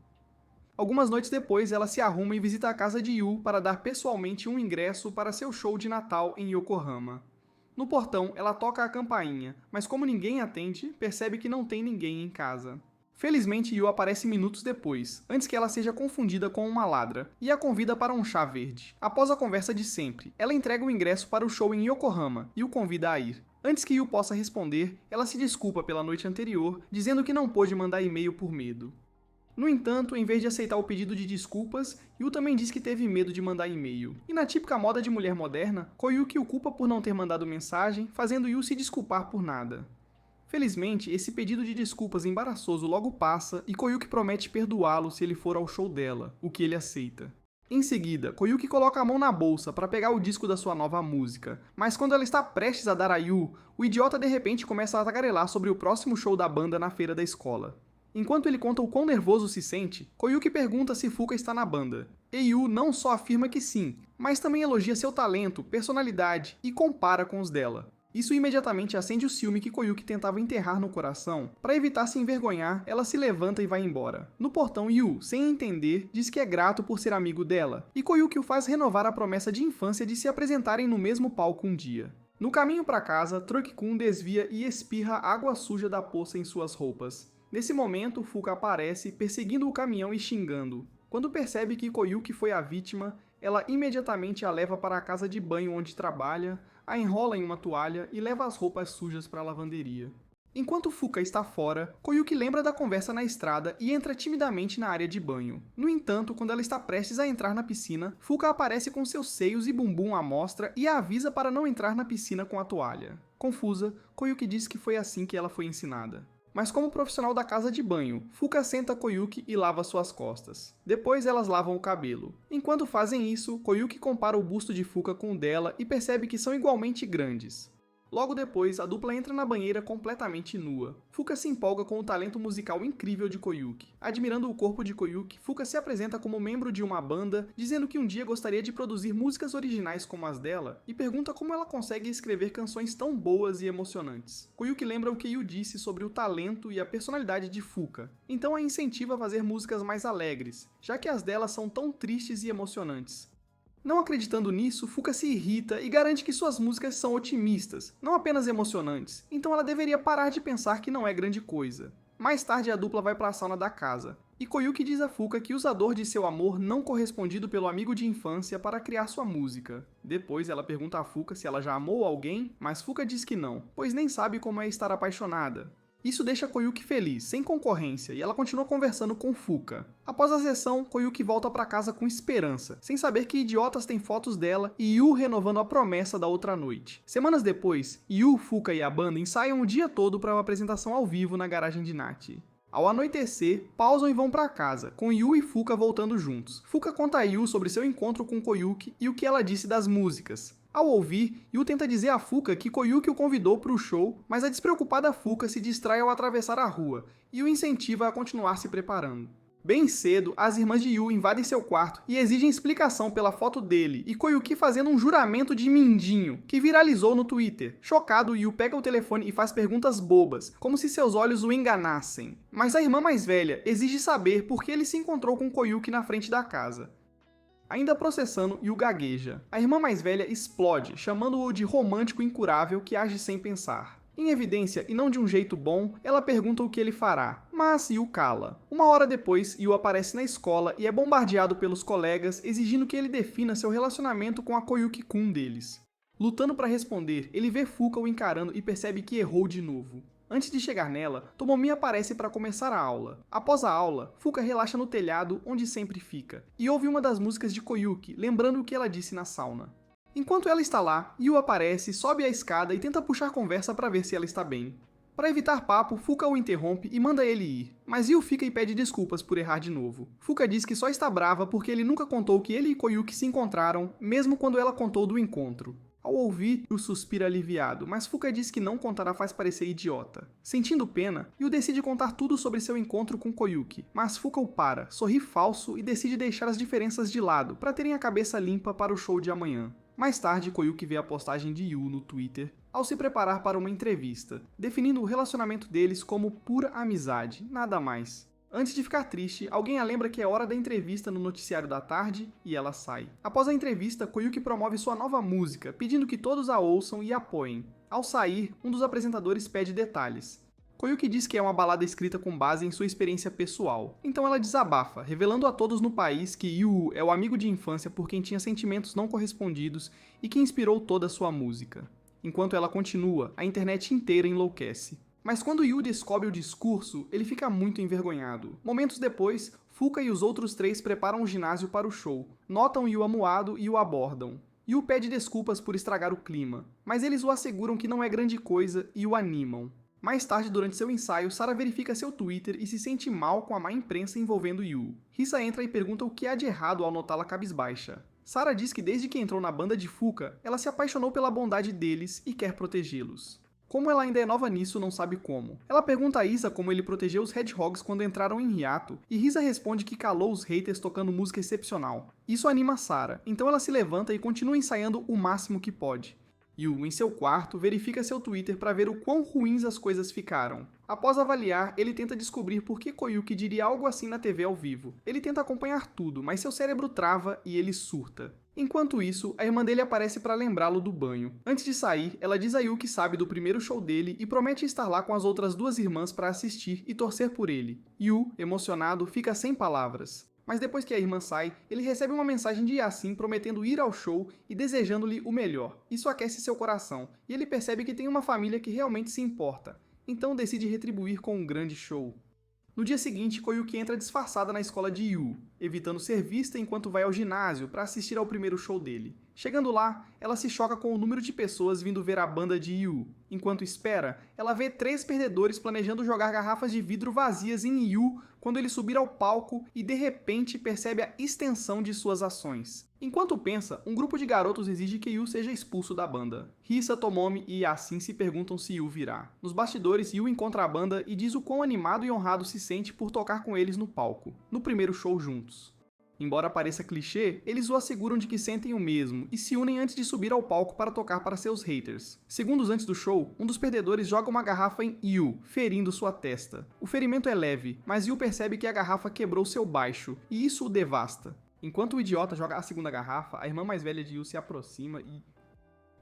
Algumas noites depois, ela se arruma e visita a casa de Yu para dar pessoalmente um ingresso para seu show de Natal em Yokohama. No portão, ela toca a campainha, mas como ninguém atende, percebe que não tem ninguém em casa. Felizmente, Yu aparece minutos depois, antes que ela seja confundida com uma ladra, e a convida para um chá verde. Após a conversa de sempre, ela entrega o ingresso para o show em Yokohama e o convida a ir. Antes que Yu possa responder, ela se desculpa pela noite anterior, dizendo que não pôde mandar e-mail por medo. No entanto, em vez de aceitar o pedido de desculpas, Yu também diz que teve medo de mandar e-mail. E na típica moda de mulher moderna, Koyuki o culpa por não ter mandado mensagem, fazendo Yu se desculpar por nada. Felizmente, esse pedido de desculpas embaraçoso logo passa e Koyuki promete perdoá-lo se ele for ao show dela, o que ele aceita. Em seguida, Koyuki coloca a mão na bolsa para pegar o disco da sua nova música, mas quando ela está prestes a dar a Yu, o idiota de repente começa a tagarelar sobre o próximo show da banda na feira da escola. Enquanto ele conta o quão nervoso se sente, Koyuki pergunta se Fuka está na banda. E Yu não só afirma que sim, mas também elogia seu talento, personalidade e compara com os dela. Isso imediatamente acende o ciúme que Koyuki tentava enterrar no coração. Para evitar se envergonhar, ela se levanta e vai embora. No portão, Yu, sem entender, diz que é grato por ser amigo dela, e Koyuki o faz renovar a promessa de infância de se apresentarem no mesmo palco um dia. No caminho para casa, Truck-kun desvia e espirra água suja da poça em suas roupas. Nesse momento, Fuka aparece, perseguindo o caminhão e xingando. Quando percebe que Koyuki foi a vítima, ela imediatamente a leva para a casa de banho onde trabalha, a enrola em uma toalha e leva as roupas sujas para a lavanderia. Enquanto Fuka está fora, Koyuki lembra da conversa na estrada e entra timidamente na área de banho. No entanto, quando ela está prestes a entrar na piscina, Fuka aparece com seus seios e bumbum à mostra e a avisa para não entrar na piscina com a toalha. Confusa, Koyuki diz que foi assim que ela foi ensinada. Mas como profissional da casa de banho, Fuka senta Koyuki e lava suas costas. Depois elas lavam o cabelo. Enquanto fazem isso, Koyuki compara o busto de Fuka com o dela e percebe que são igualmente grandes. Logo depois, a dupla entra na banheira completamente nua. Fuka se empolga com o talento musical incrível de Koyuki. Admirando o corpo de Koyuki, Fuka se apresenta como membro de uma banda, dizendo que um dia gostaria de produzir músicas originais como as dela, e pergunta como ela consegue escrever canções tão boas e emocionantes. Koyuki lembra o que Yu disse sobre o talento e a personalidade de Fuka, então a incentiva a fazer músicas mais alegres, já que as dela são tão tristes e emocionantes. Não acreditando nisso, Fuka se irrita e garante que suas músicas são otimistas, não apenas emocionantes, então ela deveria parar de pensar que não é grande coisa. Mais tarde, a dupla vai para a sauna da casa, e Koyuki diz a Fuka que usa a dor de seu amor não correspondido pelo amigo de infância para criar sua música. Depois, ela pergunta a Fuka se ela já amou alguém, mas Fuka diz que não, pois nem sabe como é estar apaixonada. Isso deixa Koyuki feliz, sem concorrência, e ela continua conversando com Fuka. Após a sessão, Koyuki volta para casa com esperança, sem saber que idiotas têm fotos dela e Yu renovando a promessa da outra noite. Semanas depois, Yu, Fuka e a banda ensaiam o dia todo para uma apresentação ao vivo na garagem de Nachi. Ao anoitecer, pausam e vão para casa, com Yu e Fuka voltando juntos. Fuka conta a Yu sobre seu encontro com Koyuki e o que ela disse das músicas. Ao ouvir, Yu tenta dizer a Fuka que Koyuki o convidou para o show, mas a despreocupada Fuka se distrai ao atravessar a rua e o incentiva a continuar se preparando. Bem cedo, as irmãs de Yu invadem seu quarto e exigem explicação pela foto dele e Koyuki fazendo um juramento de mindinho, que viralizou no Twitter. Chocado, Yu pega o telefone e faz perguntas bobas, como se seus olhos o enganassem. Mas a irmã mais velha exige saber por que ele se encontrou com Koyuki na frente da casa. Ainda processando, Yu gagueja. A irmã mais velha explode, chamando-o de romântico incurável que age sem pensar. Em evidência, e não de um jeito bom, ela pergunta o que ele fará, mas Yu cala. Uma hora depois, Yu aparece na escola e é bombardeado pelos colegas, exigindo que ele defina seu relacionamento com a Koyuki-kun deles. Lutando para responder, ele vê Fuka o encarando e percebe que errou de novo. Antes de chegar nela, Tomomi aparece para começar a aula. Após a aula, Fuka relaxa no telhado, onde sempre fica, e ouve uma das músicas de Koyuki, lembrando o que ela disse na sauna. Enquanto ela está lá, Yu aparece, sobe a escada e tenta puxar conversa para ver se ela está bem. Para evitar papo, Fuka o interrompe e manda ele ir, mas Yu fica e pede desculpas por errar de novo. Fuka diz que só está brava porque ele nunca contou que ele e Koyuki se encontraram, mesmo quando ela contou do encontro. Ao ouvir, Yu suspira aliviado, mas Fuka diz que não contará faz parecer idiota. Sentindo pena, Yu decide contar tudo sobre seu encontro com Koyuki, mas Fuka o para, sorri falso e decide deixar as diferenças de lado para terem a cabeça limpa para o show de amanhã. Mais tarde, Koyuki vê a postagem de Yu no Twitter ao se preparar para uma entrevista, definindo o relacionamento deles como pura amizade, nada mais. Antes de ficar triste, alguém a lembra que é hora da entrevista no noticiário da tarde e ela sai. Após a entrevista, Koyuki promove sua nova música, pedindo que todos a ouçam e apoiem. Ao sair, um dos apresentadores pede detalhes. Koyuki diz que é uma balada escrita com base em sua experiência pessoal, então ela desabafa, revelando a todos no país que Yu é o amigo de infância por quem tinha sentimentos não correspondidos e que inspirou toda a sua música. Enquanto ela continua, a internet inteira enlouquece. Mas quando Yu descobre o discurso, ele fica muito envergonhado. Momentos depois, Fuka e os outros três preparam o ginásio para o show, notam Yu amuado e o abordam. Yu pede desculpas por estragar o clima, mas eles o asseguram que não é grande coisa e o animam. Mais tarde, durante seu ensaio, Sara verifica seu Twitter e se sente mal com a má imprensa envolvendo Yu. Risa entra e pergunta o que há de errado ao notá-la cabisbaixa. Sara diz que desde que entrou na banda de Fuka, ela se apaixonou pela bondade deles e quer protegê-los. Como ela ainda é nova nisso, não sabe como. Ela pergunta a Issa como ele protegeu os Hedgehogs quando entraram em hiato, e Risa responde que calou os haters tocando música excepcional. Isso anima Sara, então ela se levanta e continua ensaiando o máximo que pode. Yu, em seu quarto, verifica seu Twitter para ver o quão ruins as coisas ficaram. Após avaliar, ele tenta descobrir por que Koyuki diria algo assim na TV ao vivo. Ele tenta acompanhar tudo, mas seu cérebro trava e ele surta. Enquanto isso, a irmã dele aparece para lembrá-lo do banho. Antes de sair, ela diz a Yu que sabe do primeiro show dele e promete estar lá com as outras duas irmãs para assistir e torcer por ele. Yu, emocionado, fica sem palavras. Mas depois que a irmã sai, ele recebe uma mensagem de Yasin prometendo ir ao show e desejando-lhe o melhor. Isso aquece seu coração, e ele percebe que tem uma família que realmente se importa. Então decide retribuir com um grande show. No dia seguinte, Koyuki entra disfarçada na escola de Yu, evitando ser vista enquanto vai ao ginásio para assistir ao primeiro show dele. Chegando lá, ela se choca com o número de pessoas vindo ver a banda de Yu. Enquanto espera, ela vê 3 perdedores planejando jogar garrafas de vidro vazias em Yu quando ele subir ao palco e de repente percebe a extensão de suas ações. Enquanto pensa, um grupo de garotos exige que Yu seja expulso da banda. Risa, Tomomi e Yasin se perguntam se Yu virá. Nos bastidores, Yu encontra a banda e diz o quão animado e honrado se sente por tocar com eles no palco, no primeiro show juntos. Embora pareça clichê, eles o asseguram de que sentem o mesmo e se unem antes de subir ao palco para tocar para seus haters. Segundos antes do show, um dos perdedores joga uma garrafa em Yu, ferindo sua testa. O ferimento é leve, mas Yu percebe que a garrafa quebrou seu baixo, e isso o devasta. Enquanto o idiota joga a segunda garrafa, a irmã mais velha de Yu se aproxima e...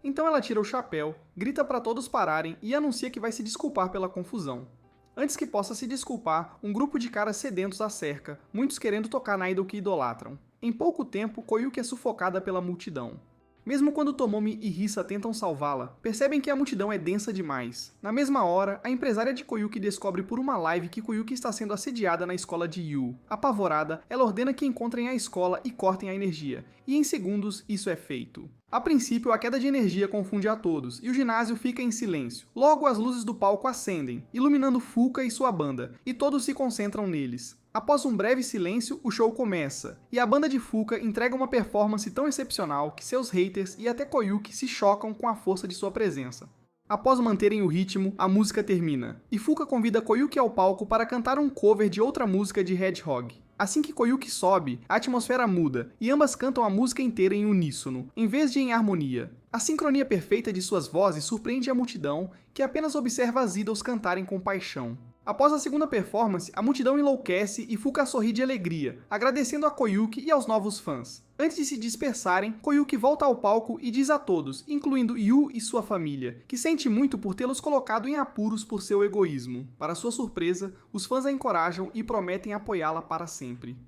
Então ela tira o chapéu, grita para todos pararem e anuncia que vai se desculpar pela confusão. Antes que possa se desculpar, um grupo de caras sedentos a cerca, muitos querendo tocar na idol que idolatram. Em pouco tempo, Koyuki é sufocada pela multidão. Mesmo quando Tomomi e Risa tentam salvá-la, percebem que a multidão é densa demais. Na mesma hora, a empresária de Koyuki descobre por uma live que Koyuki está sendo assediada na escola de Yu. Apavorada, ela ordena que encontrem a escola e cortem a energia, e em segundos isso é feito. A princípio, a queda de energia confunde a todos, e o ginásio fica em silêncio. Logo, as luzes do palco acendem, iluminando Fuka e sua banda, e todos se concentram neles. Após um breve silêncio, o show começa, e a banda de Fuka entrega uma performance tão excepcional que seus haters e até Koyuki se chocam com a força de sua presença. Após manterem o ritmo, a música termina, e Fuka convida Koyuki ao palco para cantar um cover de outra música de Hedgehog. Assim que Koyuki sobe, a atmosfera muda, e ambas cantam a música inteira em uníssono, em vez de em harmonia. A sincronia perfeita de suas vozes surpreende a multidão, que apenas observa as idols cantarem com paixão. Após a segunda performance, a multidão enlouquece e Fuka sorri de alegria, agradecendo a Koyuki e aos novos fãs. Antes de se dispersarem, Koyuki volta ao palco e diz a todos, incluindo Yu e sua família, que sente muito por tê-los colocado em apuros por seu egoísmo. Para sua surpresa, os fãs a encorajam e prometem apoiá-la para sempre.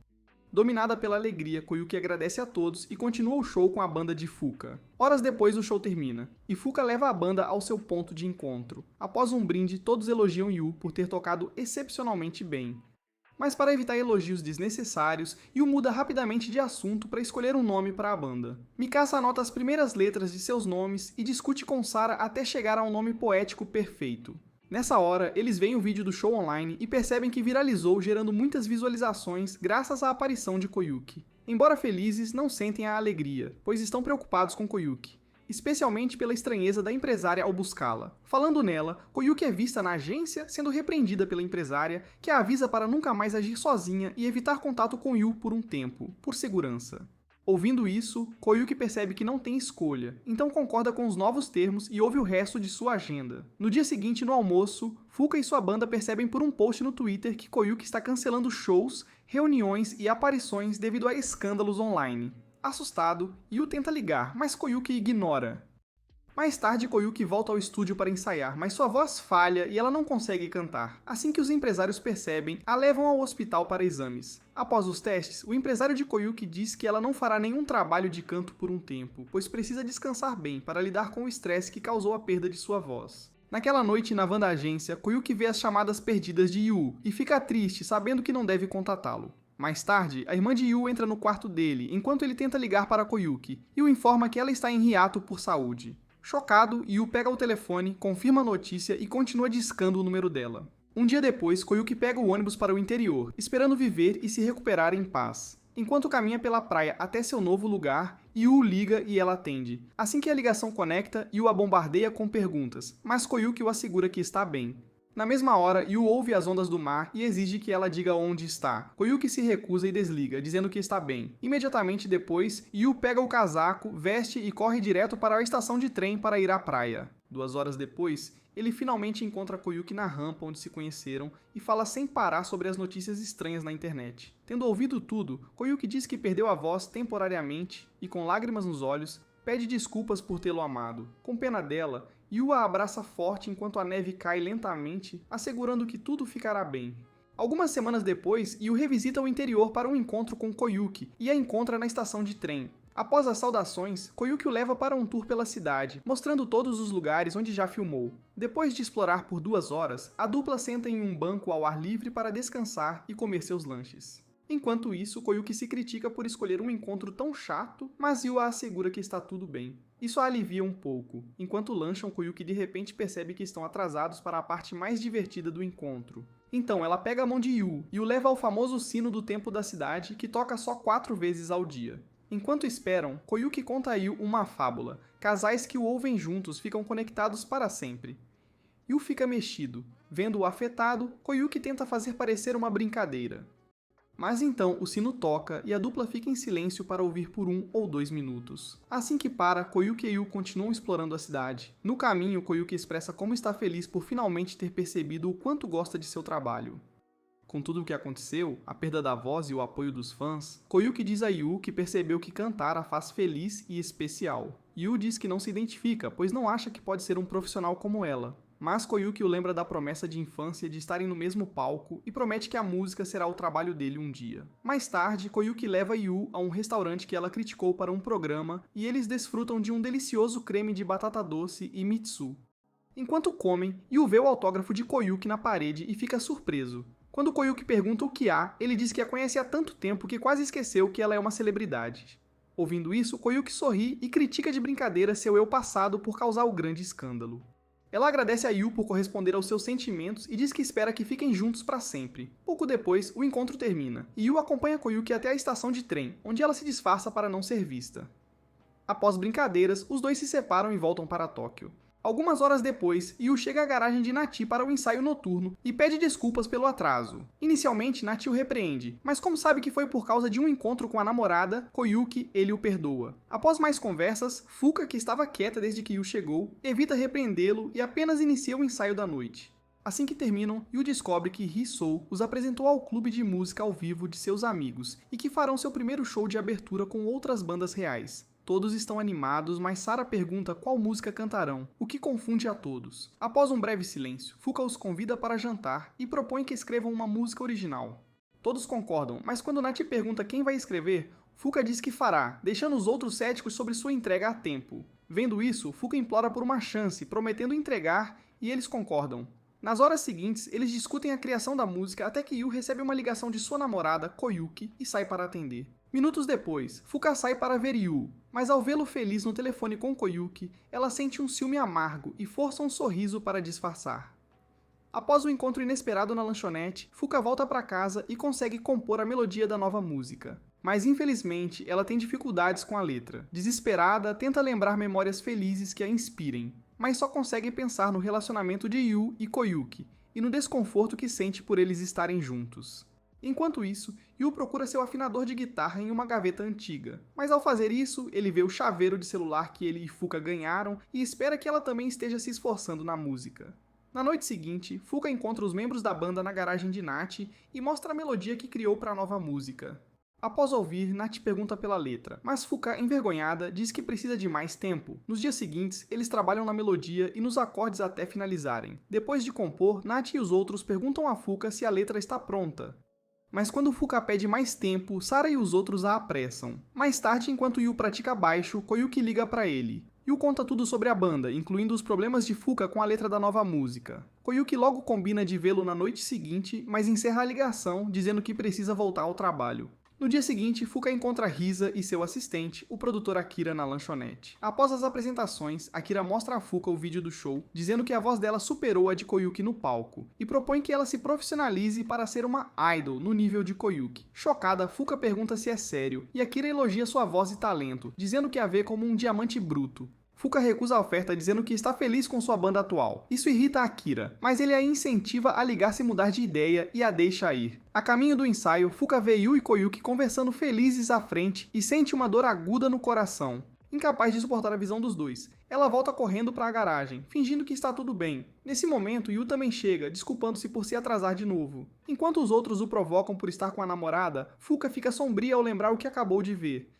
Dominada pela alegria, Koyuki agradece a todos e continua o show com a banda de Fuka. Horas depois, o show termina, e Fuka leva a banda ao seu ponto de encontro. Após um brinde, todos elogiam Yu por ter tocado excepcionalmente bem. Mas para evitar elogios desnecessários, Yu muda rapidamente de assunto para escolher um nome para a banda. Mikasa anota as primeiras letras de seus nomes e discute com Sara até chegar a um nome poético perfeito. Nessa hora, eles veem o vídeo do show online e percebem que viralizou, gerando muitas visualizações graças à aparição de Koyuki. Embora felizes, não sentem a alegria, pois estão preocupados com Koyuki, especialmente pela estranheza da empresária ao buscá-la. Falando nela, Koyuki é vista na agência, sendo repreendida pela empresária, que a avisa para nunca mais agir sozinha e evitar contato com Yu por um tempo, por segurança. Ouvindo isso, Koyuki percebe que não tem escolha, então concorda com os novos termos e ouve o resto de sua agenda. No dia seguinte, no almoço, Fuka e sua banda percebem por um post no Twitter que Koyuki está cancelando shows, reuniões e aparições devido a escândalos online. Assustado, Yu tenta ligar, mas Koyuki ignora. Mais tarde, Koyuki volta ao estúdio para ensaiar, mas sua voz falha e ela não consegue cantar. Assim que os empresários percebem, a levam ao hospital para exames. Após os testes, o empresário de Koyuki diz que ela não fará nenhum trabalho de canto por um tempo, pois precisa descansar bem para lidar com o estresse que causou a perda de sua voz. Naquela noite, na van da agência, Koyuki vê as chamadas perdidas de Yu e fica triste, sabendo que não deve contatá-lo. Mais tarde, a irmã de Yu entra no quarto dele, enquanto ele tenta ligar para Koyuki, e o informa que ela está em hiato por saúde. Chocado, Yu pega o telefone, confirma a notícia e continua discando o número dela. Um dia depois, Koyuki pega o ônibus para o interior, esperando viver e se recuperar em paz. Enquanto caminha pela praia até seu novo lugar, Yu liga e ela atende. Assim que a ligação conecta, Yu a bombardeia com perguntas, mas Koyuki o assegura que está bem. Na mesma hora, Yu ouve as ondas do mar e exige que ela diga onde está. Koyuki se recusa e desliga, dizendo que está bem. Imediatamente depois, Yu pega o casaco, veste e corre direto para a estação de trem para ir à praia. 2 horas depois, ele finalmente encontra Koyuki na rampa onde se conheceram e fala sem parar sobre as notícias estranhas na internet. Tendo ouvido tudo, Koyuki diz que perdeu a voz temporariamente e, com lágrimas nos olhos, pede desculpas por tê-lo amado. Com pena dela, Yu a abraça forte enquanto a neve cai lentamente, assegurando que tudo ficará bem. Algumas semanas depois, Yu revisita o interior para um encontro com Koyuki e a encontra na estação de trem. Após as saudações, Koyuki o leva para um tour pela cidade, mostrando todos os lugares onde já filmou. Depois de explorar por 2 horas, a dupla senta em um banco ao ar livre para descansar e comer seus lanches. Enquanto isso, Koyuki se critica por escolher um encontro tão chato, mas Yu a assegura que está tudo bem. Isso a alivia um pouco. Enquanto lancham, Koyuki de repente percebe que estão atrasados para a parte mais divertida do encontro. Então, ela pega a mão de Yu e o leva ao famoso sino do templo da cidade, que toca só 4 vezes ao dia. Enquanto esperam, Koyuki conta a Yu uma fábula. Casais que o ouvem juntos ficam conectados para sempre. Yu fica mexido. Vendo-o afetado, Koyuki tenta fazer parecer uma brincadeira. Mas então o sino toca e a dupla fica em silêncio para ouvir por 1 ou 2 minutos. Assim que para, Koyuki e Yu continuam explorando a cidade. No caminho, Koyuki expressa como está feliz por finalmente ter percebido o quanto gosta de seu trabalho. Com tudo o que aconteceu, a perda da voz e o apoio dos fãs, Koyuki diz a Yu que percebeu que cantar a faz feliz e especial. Yu diz que não se identifica, pois não acha que pode ser um profissional como ela. Mas Koyuki o lembra da promessa de infância de estarem no mesmo palco e promete que a música será o trabalho dele um dia. Mais tarde, Koyuki leva Yu a um restaurante que ela criticou para um programa e eles desfrutam de um delicioso creme de batata doce e mitsu. Enquanto comem, Yu vê o autógrafo de Koyuki na parede e fica surpreso. Quando Koyuki pergunta o que há, ele diz que a conhece há tanto tempo que quase esqueceu que ela é uma celebridade. Ouvindo isso, Koyuki sorri e critica de brincadeira seu eu passado por causar o grande escândalo. Ela agradece a Yu por corresponder aos seus sentimentos e diz que espera que fiquem juntos para sempre. Pouco depois, o encontro termina, e Yu acompanha Koyuki até a estação de trem, onde ela se disfarça para não ser vista. Após brincadeiras, os dois se separam e voltam para Tóquio. Algumas horas depois, Yu chega à garagem de Nachi para o ensaio noturno e pede desculpas pelo atraso. Inicialmente, Nachi o repreende, mas como sabe que foi por causa de um encontro com a namorada, Koyuki, ele o perdoa. Após mais conversas, Fuka, que estava quieta desde que Yu chegou, evita repreendê-lo e apenas inicia o ensaio da noite. Assim que terminam, Yu descobre que Hisou os apresentou ao clube de música ao vivo de seus amigos e que farão seu primeiro show de abertura com outras bandas reais. Todos estão animados, mas Sara pergunta qual música cantarão, o que confunde a todos. Após um breve silêncio, Fuka os convida para jantar e propõe que escrevam uma música original. Todos concordam, mas quando Nachi pergunta quem vai escrever, Fuka diz que fará, deixando os outros céticos sobre sua entrega a tempo. Vendo isso, Fuka implora por uma chance, prometendo entregar, e eles concordam. Nas horas seguintes, eles discutem a criação da música até que Yu recebe uma ligação de sua namorada, Koyuki, e sai para atender. Minutos depois, Fuka sai para ver Yu, mas ao vê-lo feliz no telefone com Koyuki, ela sente um ciúme amargo e força um sorriso para disfarçar. Após o encontro inesperado na lanchonete, Fuka volta para casa e consegue compor a melodia da nova música. Mas infelizmente, ela tem dificuldades com a letra. Desesperada, tenta lembrar memórias felizes que a inspirem, mas só consegue pensar no relacionamento de Yu e Koyuki, e no desconforto que sente por eles estarem juntos. Enquanto isso, Yu procura seu afinador de guitarra em uma gaveta antiga, mas ao fazer isso, ele vê o chaveiro de celular que ele e Fuka ganharam e espera que ela também esteja se esforçando na música. Na noite seguinte, Fuka encontra os membros da banda na garagem de Nath e mostra a melodia que criou para a nova música. Após ouvir, Nath pergunta pela letra, mas Fuka, envergonhada, diz que precisa de mais tempo. Nos dias seguintes, eles trabalham na melodia e nos acordes até finalizarem. Depois de compor, Nath e os outros perguntam a Fuka se a letra está pronta. Mas quando Fuka pede mais tempo, Sara e os outros a apressam. Mais tarde, enquanto Yu pratica baixo, Koyuki liga para ele. Yu conta tudo sobre a banda, incluindo os problemas de Fuka com a letra da nova música. Koyuki logo combina de vê-lo na noite seguinte, mas encerra a ligação, dizendo que precisa voltar ao trabalho. No dia seguinte, Fuka encontra Risa e seu assistente, o produtor Akira, na lanchonete. Após as apresentações, Akira mostra a Fuka o vídeo do show, dizendo que a voz dela superou a de Koyuki no palco, e propõe que ela se profissionalize para ser uma idol no nível de Koyuki. Chocada, Fuka pergunta se é sério, e Akira elogia sua voz e talento, dizendo que a vê como um diamante bruto. Fuka recusa a oferta dizendo que está feliz com sua banda atual. Isso irrita Akira, mas ele a incentiva a ligar-se e mudar de ideia e a deixa ir. A caminho do ensaio, Fuka vê Yu e Koyuki conversando felizes à frente e sente uma dor aguda no coração. Incapaz de suportar a visão dos dois, ela volta correndo para a garagem, fingindo que está tudo bem. Nesse momento, Yu também chega, desculpando-se por se atrasar de novo. Enquanto os outros o provocam por estar com a namorada, Fuka fica sombria ao lembrar o que acabou de ver.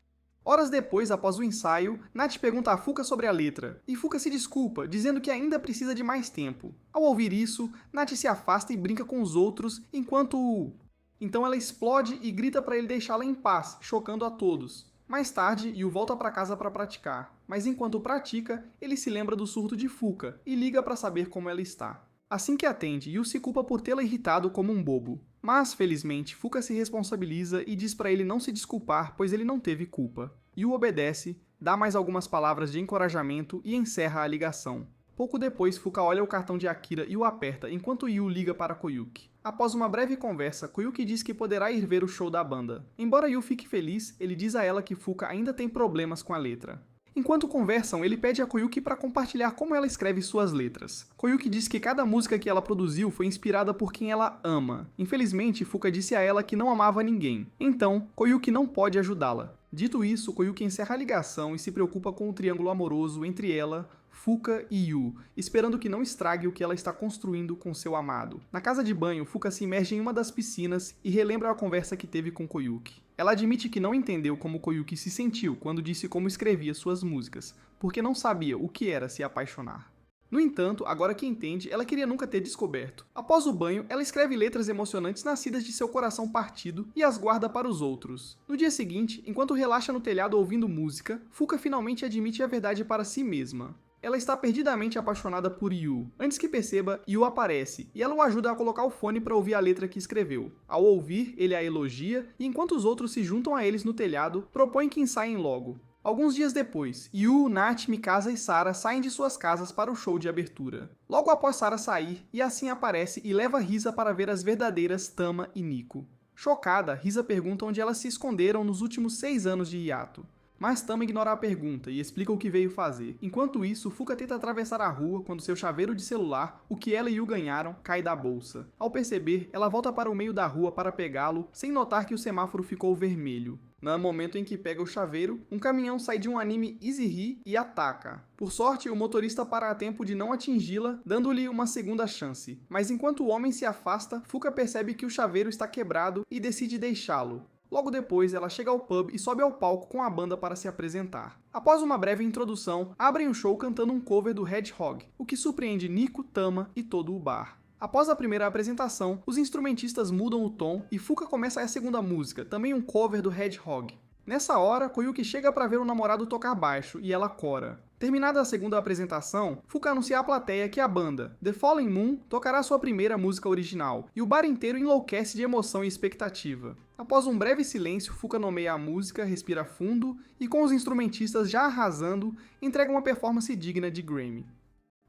Horas depois, após o ensaio, Nath pergunta a Fuka sobre a letra, e Fuka se desculpa, dizendo que ainda precisa de mais tempo. Ao ouvir isso, Nath se afasta e brinca com os outros, enquanto... Então ela explode e grita para ele deixá-la em paz, chocando a todos. Mais tarde, Yu volta para casa para praticar, mas enquanto pratica, ele se lembra do surto de Fuka e liga para saber como ela está. Assim que atende, Yu se culpa por tê-la irritado como um bobo. Mas, felizmente, Fuka se responsabiliza e diz para ele não se desculpar, pois ele não teve culpa. Yu obedece, dá mais algumas palavras de encorajamento e encerra a ligação. Pouco depois, Fuka olha o cartão de Akira e o aperta, enquanto Yu liga para Koyuki. Após uma breve conversa, Koyuki diz que poderá ir ver o show da banda. Embora Yu fique feliz, ele diz a ela que Fuka ainda tem problemas com a letra. Enquanto conversam, ele pede a Koyuki para compartilhar como ela escreve suas letras. Koyuki diz que cada música que ela produziu foi inspirada por quem ela ama. Infelizmente, Fuka disse a ela que não amava ninguém. Então, Koyuki não pode ajudá-la. Dito isso, Koyuki encerra a ligação e se preocupa com o triângulo amoroso entre ela, Fuka e Yu, esperando que não estrague o que ela está construindo com seu amado. Na casa de banho, Fuka se imerge em uma das piscinas e relembra a conversa que teve com Koyuki. Ela admite que não entendeu como Koyuki se sentiu quando disse como escrevia suas músicas, porque não sabia o que era se apaixonar. No entanto, agora que entende, ela queria nunca ter descoberto. Após o banho, ela escreve letras emocionantes nascidas de seu coração partido e as guarda para os outros. No dia seguinte, enquanto relaxa no telhado ouvindo música, Fuka finalmente admite a verdade para si mesma. Ela está perdidamente apaixonada por Yu. Antes que perceba, Yu aparece, e ela o ajuda a colocar o fone para ouvir a letra que escreveu. Ao ouvir, ele a elogia, e enquanto os outros se juntam a eles no telhado, propõe que ensaiem logo. Alguns dias depois, Yu, Nath, Mikasa e Sara saem de suas casas para o show de abertura. Logo após Sara sair, Yasin aparece e leva Risa para ver as verdadeiras Tama e Nico. Chocada, Risa pergunta onde elas se esconderam nos últimos 6 anos de hiato. Mas Tama ignora a pergunta e explica o que veio fazer. Enquanto isso, Fuka tenta atravessar a rua quando seu chaveiro de celular, o que ela e Yu ganharam, cai da bolsa. Ao perceber, ela volta para o meio da rua para pegá-lo, sem notar que o semáforo ficou vermelho. No momento em que pega o chaveiro, um caminhão sai de um anime Easy e ataca. Por sorte, o motorista para a tempo de não atingi-la, dando-lhe uma segunda chance. Mas enquanto o homem se afasta, Fuka percebe que o chaveiro está quebrado e decide deixá-lo. Logo depois, ela chega ao pub e sobe ao palco com a banda para se apresentar. Após uma breve introdução, abrem o show cantando um cover do Hedgehog, o que surpreende Nico, Tama e todo o bar. Após a primeira apresentação, os instrumentistas mudam o tom e Fuka começa a segunda música, também um cover do Hedgehog. Nessa hora, Koyuki chega para ver o namorado tocar baixo e ela cora. Terminada a segunda apresentação, Fuka anuncia à plateia que a banda, The Fallen Moon, tocará sua primeira música original, e o bar inteiro enlouquece de emoção e expectativa. Após um breve silêncio, Fuka nomeia a música, respira fundo e, com os instrumentistas já arrasando, entrega uma performance digna de Grammy.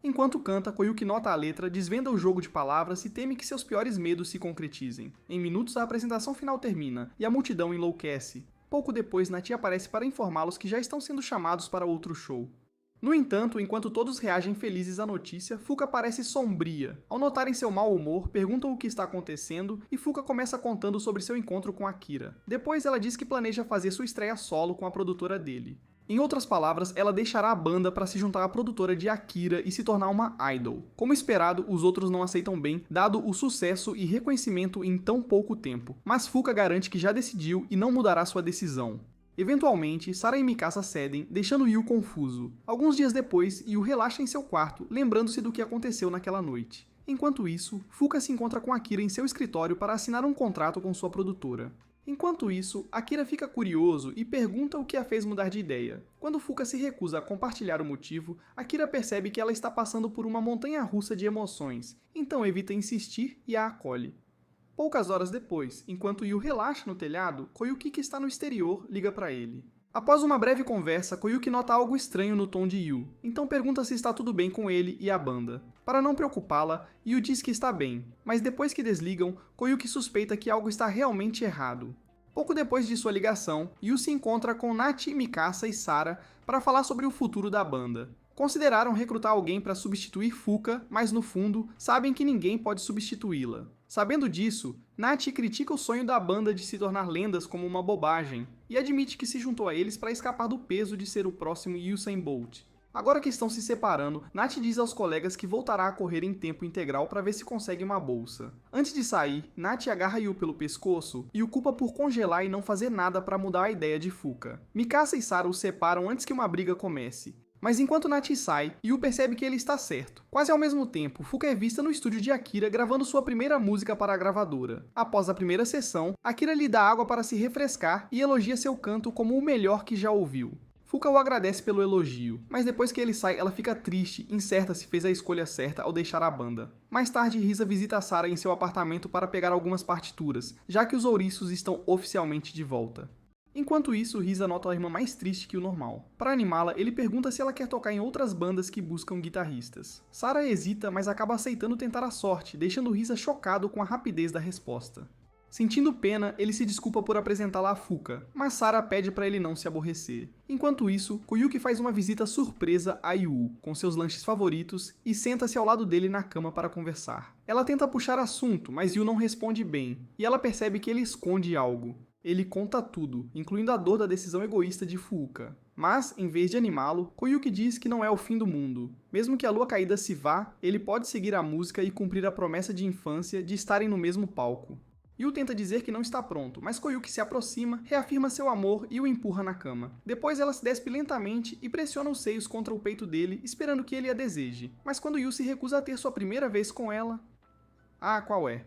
Enquanto canta, Koyuki nota a letra, desvenda o jogo de palavras e teme que seus piores medos se concretizem. Em minutos, a apresentação final termina, e a multidão enlouquece. Pouco depois, Nath aparece para informá-los que já estão sendo chamados para outro show. No entanto, enquanto todos reagem felizes à notícia, Fuka parece sombria. Ao notarem seu mau humor, perguntam o que está acontecendo e Fuka começa contando sobre seu encontro com Akira. Depois ela diz que planeja fazer sua estreia solo com a produtora dele. Em outras palavras, ela deixará a banda para se juntar à produtora de Akira e se tornar uma idol. Como esperado, os outros não aceitam bem, dado o sucesso e reconhecimento em tão pouco tempo, mas Fuka garante que já decidiu e não mudará sua decisão. Eventualmente, Sara e Mikasa cedem, deixando Yu confuso. Alguns dias depois, Yu relaxa em seu quarto, lembrando-se do que aconteceu naquela noite. Enquanto isso, Fuka se encontra com Akira em seu escritório para assinar um contrato com sua produtora. Enquanto isso, Akira fica curioso e pergunta o que a fez mudar de ideia. Quando Fuka se recusa a compartilhar o motivo, Akira percebe que ela está passando por uma montanha-russa de emoções, então evita insistir e a acolhe. Poucas horas depois, enquanto Yu relaxa no telhado, Koyuki, que está no exterior, liga para ele. Após uma breve conversa, Koyuki nota algo estranho no tom de Yu, então pergunta se está tudo bem com ele e a banda. Para não preocupá-la, Yu diz que está bem, mas depois que desligam, Koyuki suspeita que algo está realmente errado. Pouco depois de sua ligação, Yu se encontra com Nachi, Mikasa e Sara para falar sobre o futuro da banda. Consideraram recrutar alguém para substituir Fuka, mas no fundo, sabem que ninguém pode substituí-la. Sabendo disso, Nachi critica o sonho da banda de se tornar lendas como uma bobagem, e admite que se juntou a eles para escapar do peso de ser o próximo Usain Bolt. Agora que estão se separando, Nachi diz aos colegas que voltará a correr em tempo integral para ver se consegue uma bolsa. Antes de sair, Nachi agarra Yu pelo pescoço e o culpa por congelar e não fazer nada para mudar a ideia de Fuka. Mikasa e Sara o separam antes que uma briga comece. Mas enquanto Nachi sai, Yu percebe que ele está certo. Quase ao mesmo tempo, Fuka é vista no estúdio de Akira gravando sua primeira música para a gravadora. Após a primeira sessão, Akira lhe dá água para se refrescar e elogia seu canto como o melhor que já ouviu. Fuka o agradece pelo elogio, mas depois que ele sai, ela fica triste, incerta se fez a escolha certa ao deixar a banda. Mais tarde, Risa visita Sara em seu apartamento para pegar algumas partituras, já que os ouriços estão oficialmente de volta. Enquanto isso, Risa nota a irmã mais triste que o normal. Para animá-la, ele pergunta se ela quer tocar em outras bandas que buscam guitarristas. Sara hesita, mas acaba aceitando tentar a sorte, deixando Risa chocado com a rapidez da resposta. Sentindo pena, ele se desculpa por apresentá-la a Fuka, mas Sara pede para ele não se aborrecer. Enquanto isso, Koyuki faz uma visita surpresa a Yu, com seus lanches favoritos, e senta-se ao lado dele na cama para conversar. Ela tenta puxar assunto, mas Yu não responde bem, e ela percebe que ele esconde algo. Ele conta tudo, incluindo a dor da decisão egoísta de Fuka. Mas, em vez de animá-lo, Koyuki diz que não é o fim do mundo. Mesmo que a lua caída se vá, ele pode seguir a música e cumprir a promessa de infância de estarem no mesmo palco. Yu tenta dizer que não está pronto, mas Koyuki se aproxima, reafirma seu amor e o empurra na cama. Depois ela se despe lentamente e pressiona os seios contra o peito dele, esperando que ele a deseje. Mas quando Yu se recusa a ter sua primeira vez com ela... Ah, qual é?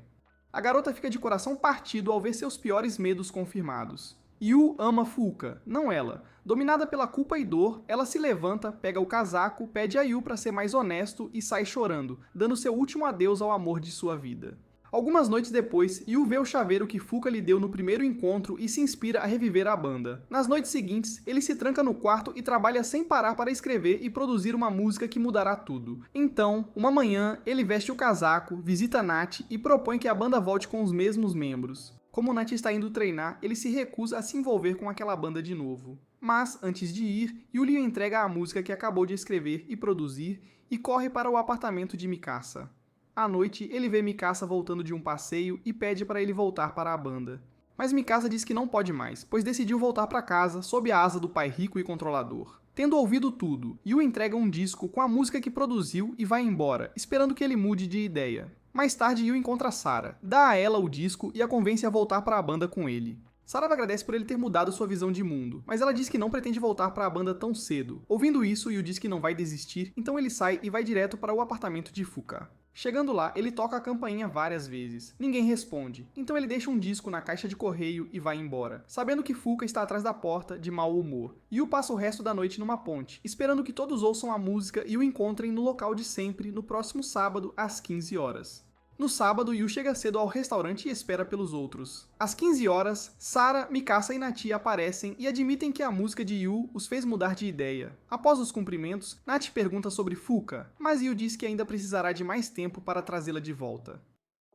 A garota fica de coração partido ao ver seus piores medos confirmados. Yu ama Fuka, não ela. Dominada pela culpa e dor, ela se levanta, pega o casaco, pede a Yu para ser mais honesto e sai chorando, dando seu último adeus ao amor de sua vida. Algumas noites depois, Yu vê o chaveiro que Fuka lhe deu no primeiro encontro e se inspira a reviver a banda. Nas noites seguintes, ele se tranca no quarto e trabalha sem parar para escrever e produzir uma música que mudará tudo. Então, uma manhã, ele veste o casaco, visita Nachi e propõe que a banda volte com os mesmos membros. Como Nachi está indo treinar, ele se recusa a se envolver com aquela banda de novo. Mas, antes de ir, Yu lhe entrega a música que acabou de escrever e produzir e corre para o apartamento de Mikasa. À noite, ele vê Mikasa voltando de um passeio e pede para ele voltar para a banda. Mas Mikasa diz que não pode mais, pois decidiu voltar para casa sob a asa do pai rico e controlador. Tendo ouvido tudo, Yu entrega um disco com a música que produziu e vai embora, esperando que ele mude de ideia. Mais tarde, Yu encontra Sara, dá a ela o disco e a convence a voltar para a banda com ele. Sara agradece por ele ter mudado sua visão de mundo, mas ela diz que não pretende voltar para a banda tão cedo. Ouvindo isso, Yu diz que não vai desistir, então ele sai e vai direto para o apartamento de Fuka. Chegando lá, ele toca a campainha várias vezes. Ninguém responde, então ele deixa um disco na caixa de correio e vai embora, sabendo que Fuka está atrás da porta, de mau humor. Yu passa o resto da noite numa ponte, esperando que todos ouçam a música e o encontrem no local de sempre, no próximo sábado, às 15 horas. No sábado, Yu chega cedo ao restaurante e espera pelos outros. Às 15 horas, Sara, Mikasa e Nachi aparecem e admitem que a música de Yu os fez mudar de ideia. Após os cumprimentos, Nachi pergunta sobre Fuka, mas Yu diz que ainda precisará de mais tempo para trazê-la de volta.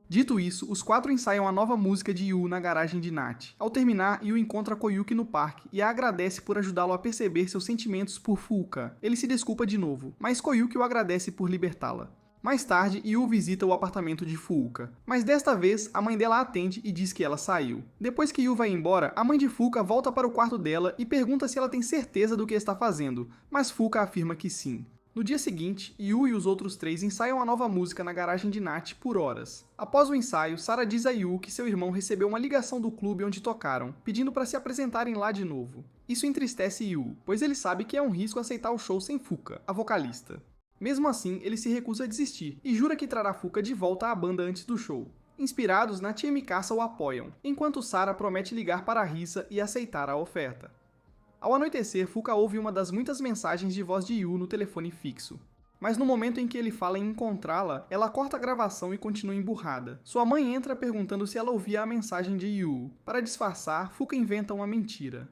Dito isso, os 4 ensaiam a nova música de Yu na garagem de Nath. Ao terminar, Yu encontra Koyuki no parque e a agradece por ajudá-lo a perceber seus sentimentos por Fuka. Ele se desculpa de novo, mas Koyuki o agradece por libertá-la. Mais tarde, Yu visita o apartamento de Fuka, mas desta vez a mãe dela a atende e diz que ela saiu. Depois que Yu vai embora, a mãe de Fuka volta para o quarto dela e pergunta se ela tem certeza do que está fazendo, mas Fuka afirma que sim. No dia seguinte, Yu e os outros 3 ensaiam a nova música na garagem de Nath por horas. Após o ensaio, Sara diz a Yu que seu irmão recebeu uma ligação do clube onde tocaram, pedindo para se apresentarem lá de novo. Isso entristece Yu, pois ele sabe que é um risco aceitar o show sem Fuka, a vocalista. Mesmo assim, ele se recusa a desistir e jura que trará Fuka de volta à banda antes do show. Inspirados, Nath e Mikasa o apoiam, enquanto Sara promete ligar para Risa e aceitar a oferta. Ao anoitecer, Fuka ouve uma das muitas mensagens de voz de Yu no telefone fixo. Mas no momento em que ele fala em encontrá-la, ela corta a gravação e continua emburrada. Sua mãe entra perguntando se ela ouvia a mensagem de Yu. Para disfarçar, Fuka inventa uma mentira.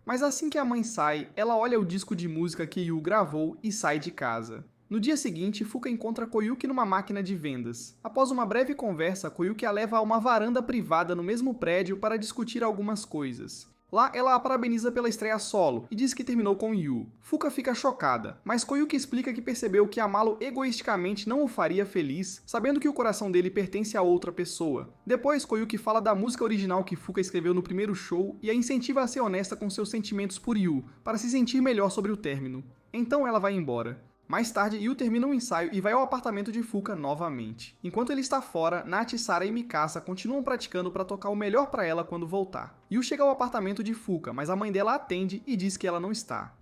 Mas assim que a mãe sai, ela olha o disco de música que Yu gravou e sai de casa. No dia seguinte, Fuka encontra Koyuki numa máquina de vendas. Após uma breve conversa, Koyuki a leva a uma varanda privada no mesmo prédio para discutir algumas coisas. Lá, ela a parabeniza pela estreia solo e diz que terminou com Yu. Fuka fica chocada, mas Koyuki explica que percebeu que amá-lo egoisticamente não o faria feliz, sabendo que o coração dele pertence a outra pessoa. Depois, Koyuki fala da música original que Fuka escreveu no primeiro show e a incentiva a ser honesta com seus sentimentos por Yu, para se sentir melhor sobre o término. Então ela vai embora. Mais tarde, Yu termina o ensaio e vai ao apartamento de Fuka novamente. Enquanto ele está fora, Nath, Sara e Mikasa continuam praticando para tocar o melhor para ela quando voltar. Yu chega ao apartamento de Fuka, mas a mãe dela atende e diz que ela não está.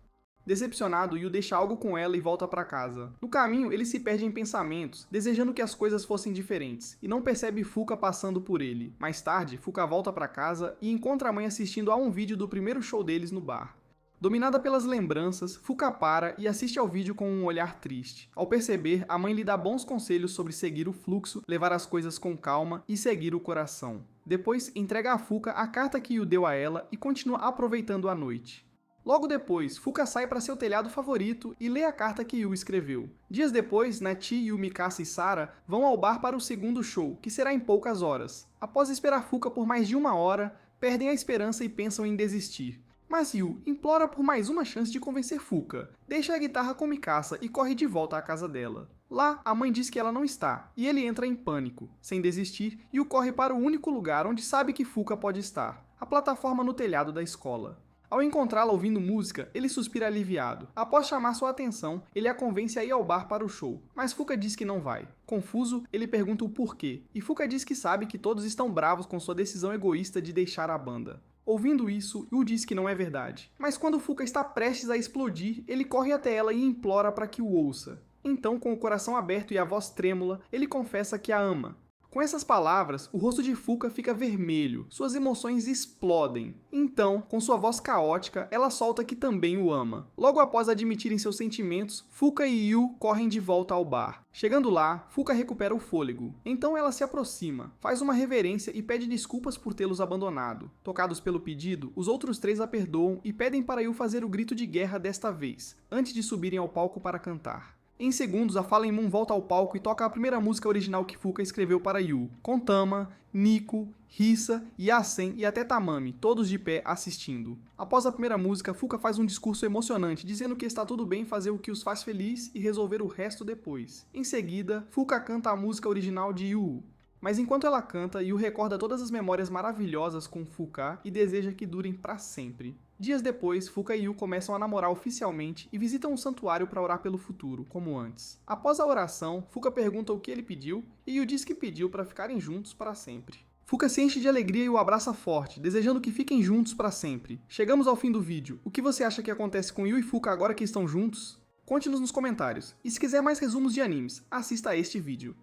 Decepcionado, Yu deixa algo com ela e volta para casa. No caminho, ele se perde em pensamentos, desejando que as coisas fossem diferentes, e não percebe Fuka passando por ele. Mais tarde, Fuka volta para casa e encontra a mãe assistindo a um vídeo do primeiro show deles no bar. Dominada pelas lembranças, Fuka para e assiste ao vídeo com um olhar triste. Ao perceber, a mãe lhe dá bons conselhos sobre seguir o fluxo, levar as coisas com calma e seguir o coração. Depois, entrega a Fuka a carta que Yu deu a ela e continua aproveitando a noite. Logo depois, Fuka sai para seu telhado favorito e lê a carta que Yu escreveu. Dias depois, Nath, Yu, Mikasa e Sara vão ao bar para o segundo show, que será em poucas horas. Após esperar Fuka por mais de 1 hora, perdem a esperança e pensam em desistir. Mas Yu implora por mais uma chance de convencer Fuka, deixa a guitarra com Mikasa e corre de volta à casa dela. Lá, a mãe diz que ela não está, e ele entra em pânico. Sem desistir, Yu corre para o único lugar onde sabe que Fuka pode estar, a plataforma no telhado da escola. Ao encontrá-la ouvindo música, ele suspira aliviado. Após chamar sua atenção, ele a convence a ir ao bar para o show, mas Fuka diz que não vai. Confuso, ele pergunta o porquê, e Fuka diz que sabe que todos estão bravos com sua decisão egoísta de deixar a banda. Ouvindo isso, Yu diz que não é verdade. Mas quando Fuka está prestes a explodir, ele corre até ela e implora para que o ouça. Então, com o coração aberto e a voz trêmula, ele confessa que a ama. Com essas palavras, o rosto de Fuka fica vermelho, suas emoções explodem. Então, com sua voz caótica, ela solta que também o ama. Logo após admitirem seus sentimentos, Fuka e Yu correm de volta ao bar. Chegando lá, Fuka recupera o fôlego. Então ela se aproxima, faz uma reverência e pede desculpas por tê-los abandonado. Tocados pelo pedido, os outros 3 a perdoam e pedem para Yu fazer o grito de guerra desta vez, antes de subirem ao palco para cantar. Em segundos, a Fallen Moon volta ao palco e toca a primeira música original que Fuka escreveu para Yu, com Tama, Nico, Risa, Yasen e até Tamami, todos de pé assistindo. Após a primeira música, Fuka faz um discurso emocionante, dizendo que está tudo bem fazer o que os faz feliz e resolver o resto depois. Em seguida, Fuka canta a música original de Yu. Mas enquanto ela canta, Yu recorda todas as memórias maravilhosas com Fuka e deseja que durem para sempre. Dias depois, Fuka e Yu começam a namorar oficialmente e visitam um santuário para orar pelo futuro, como antes. Após a oração, Fuka pergunta o que ele pediu e Yu diz que pediu para ficarem juntos para sempre. Fuka se enche de alegria e o abraça forte, desejando que fiquem juntos para sempre. Chegamos ao fim do vídeo. O que você acha que acontece com Yu e Fuka agora que estão juntos? Conte-nos nos comentários. E se quiser mais resumos de animes, assista a este vídeo.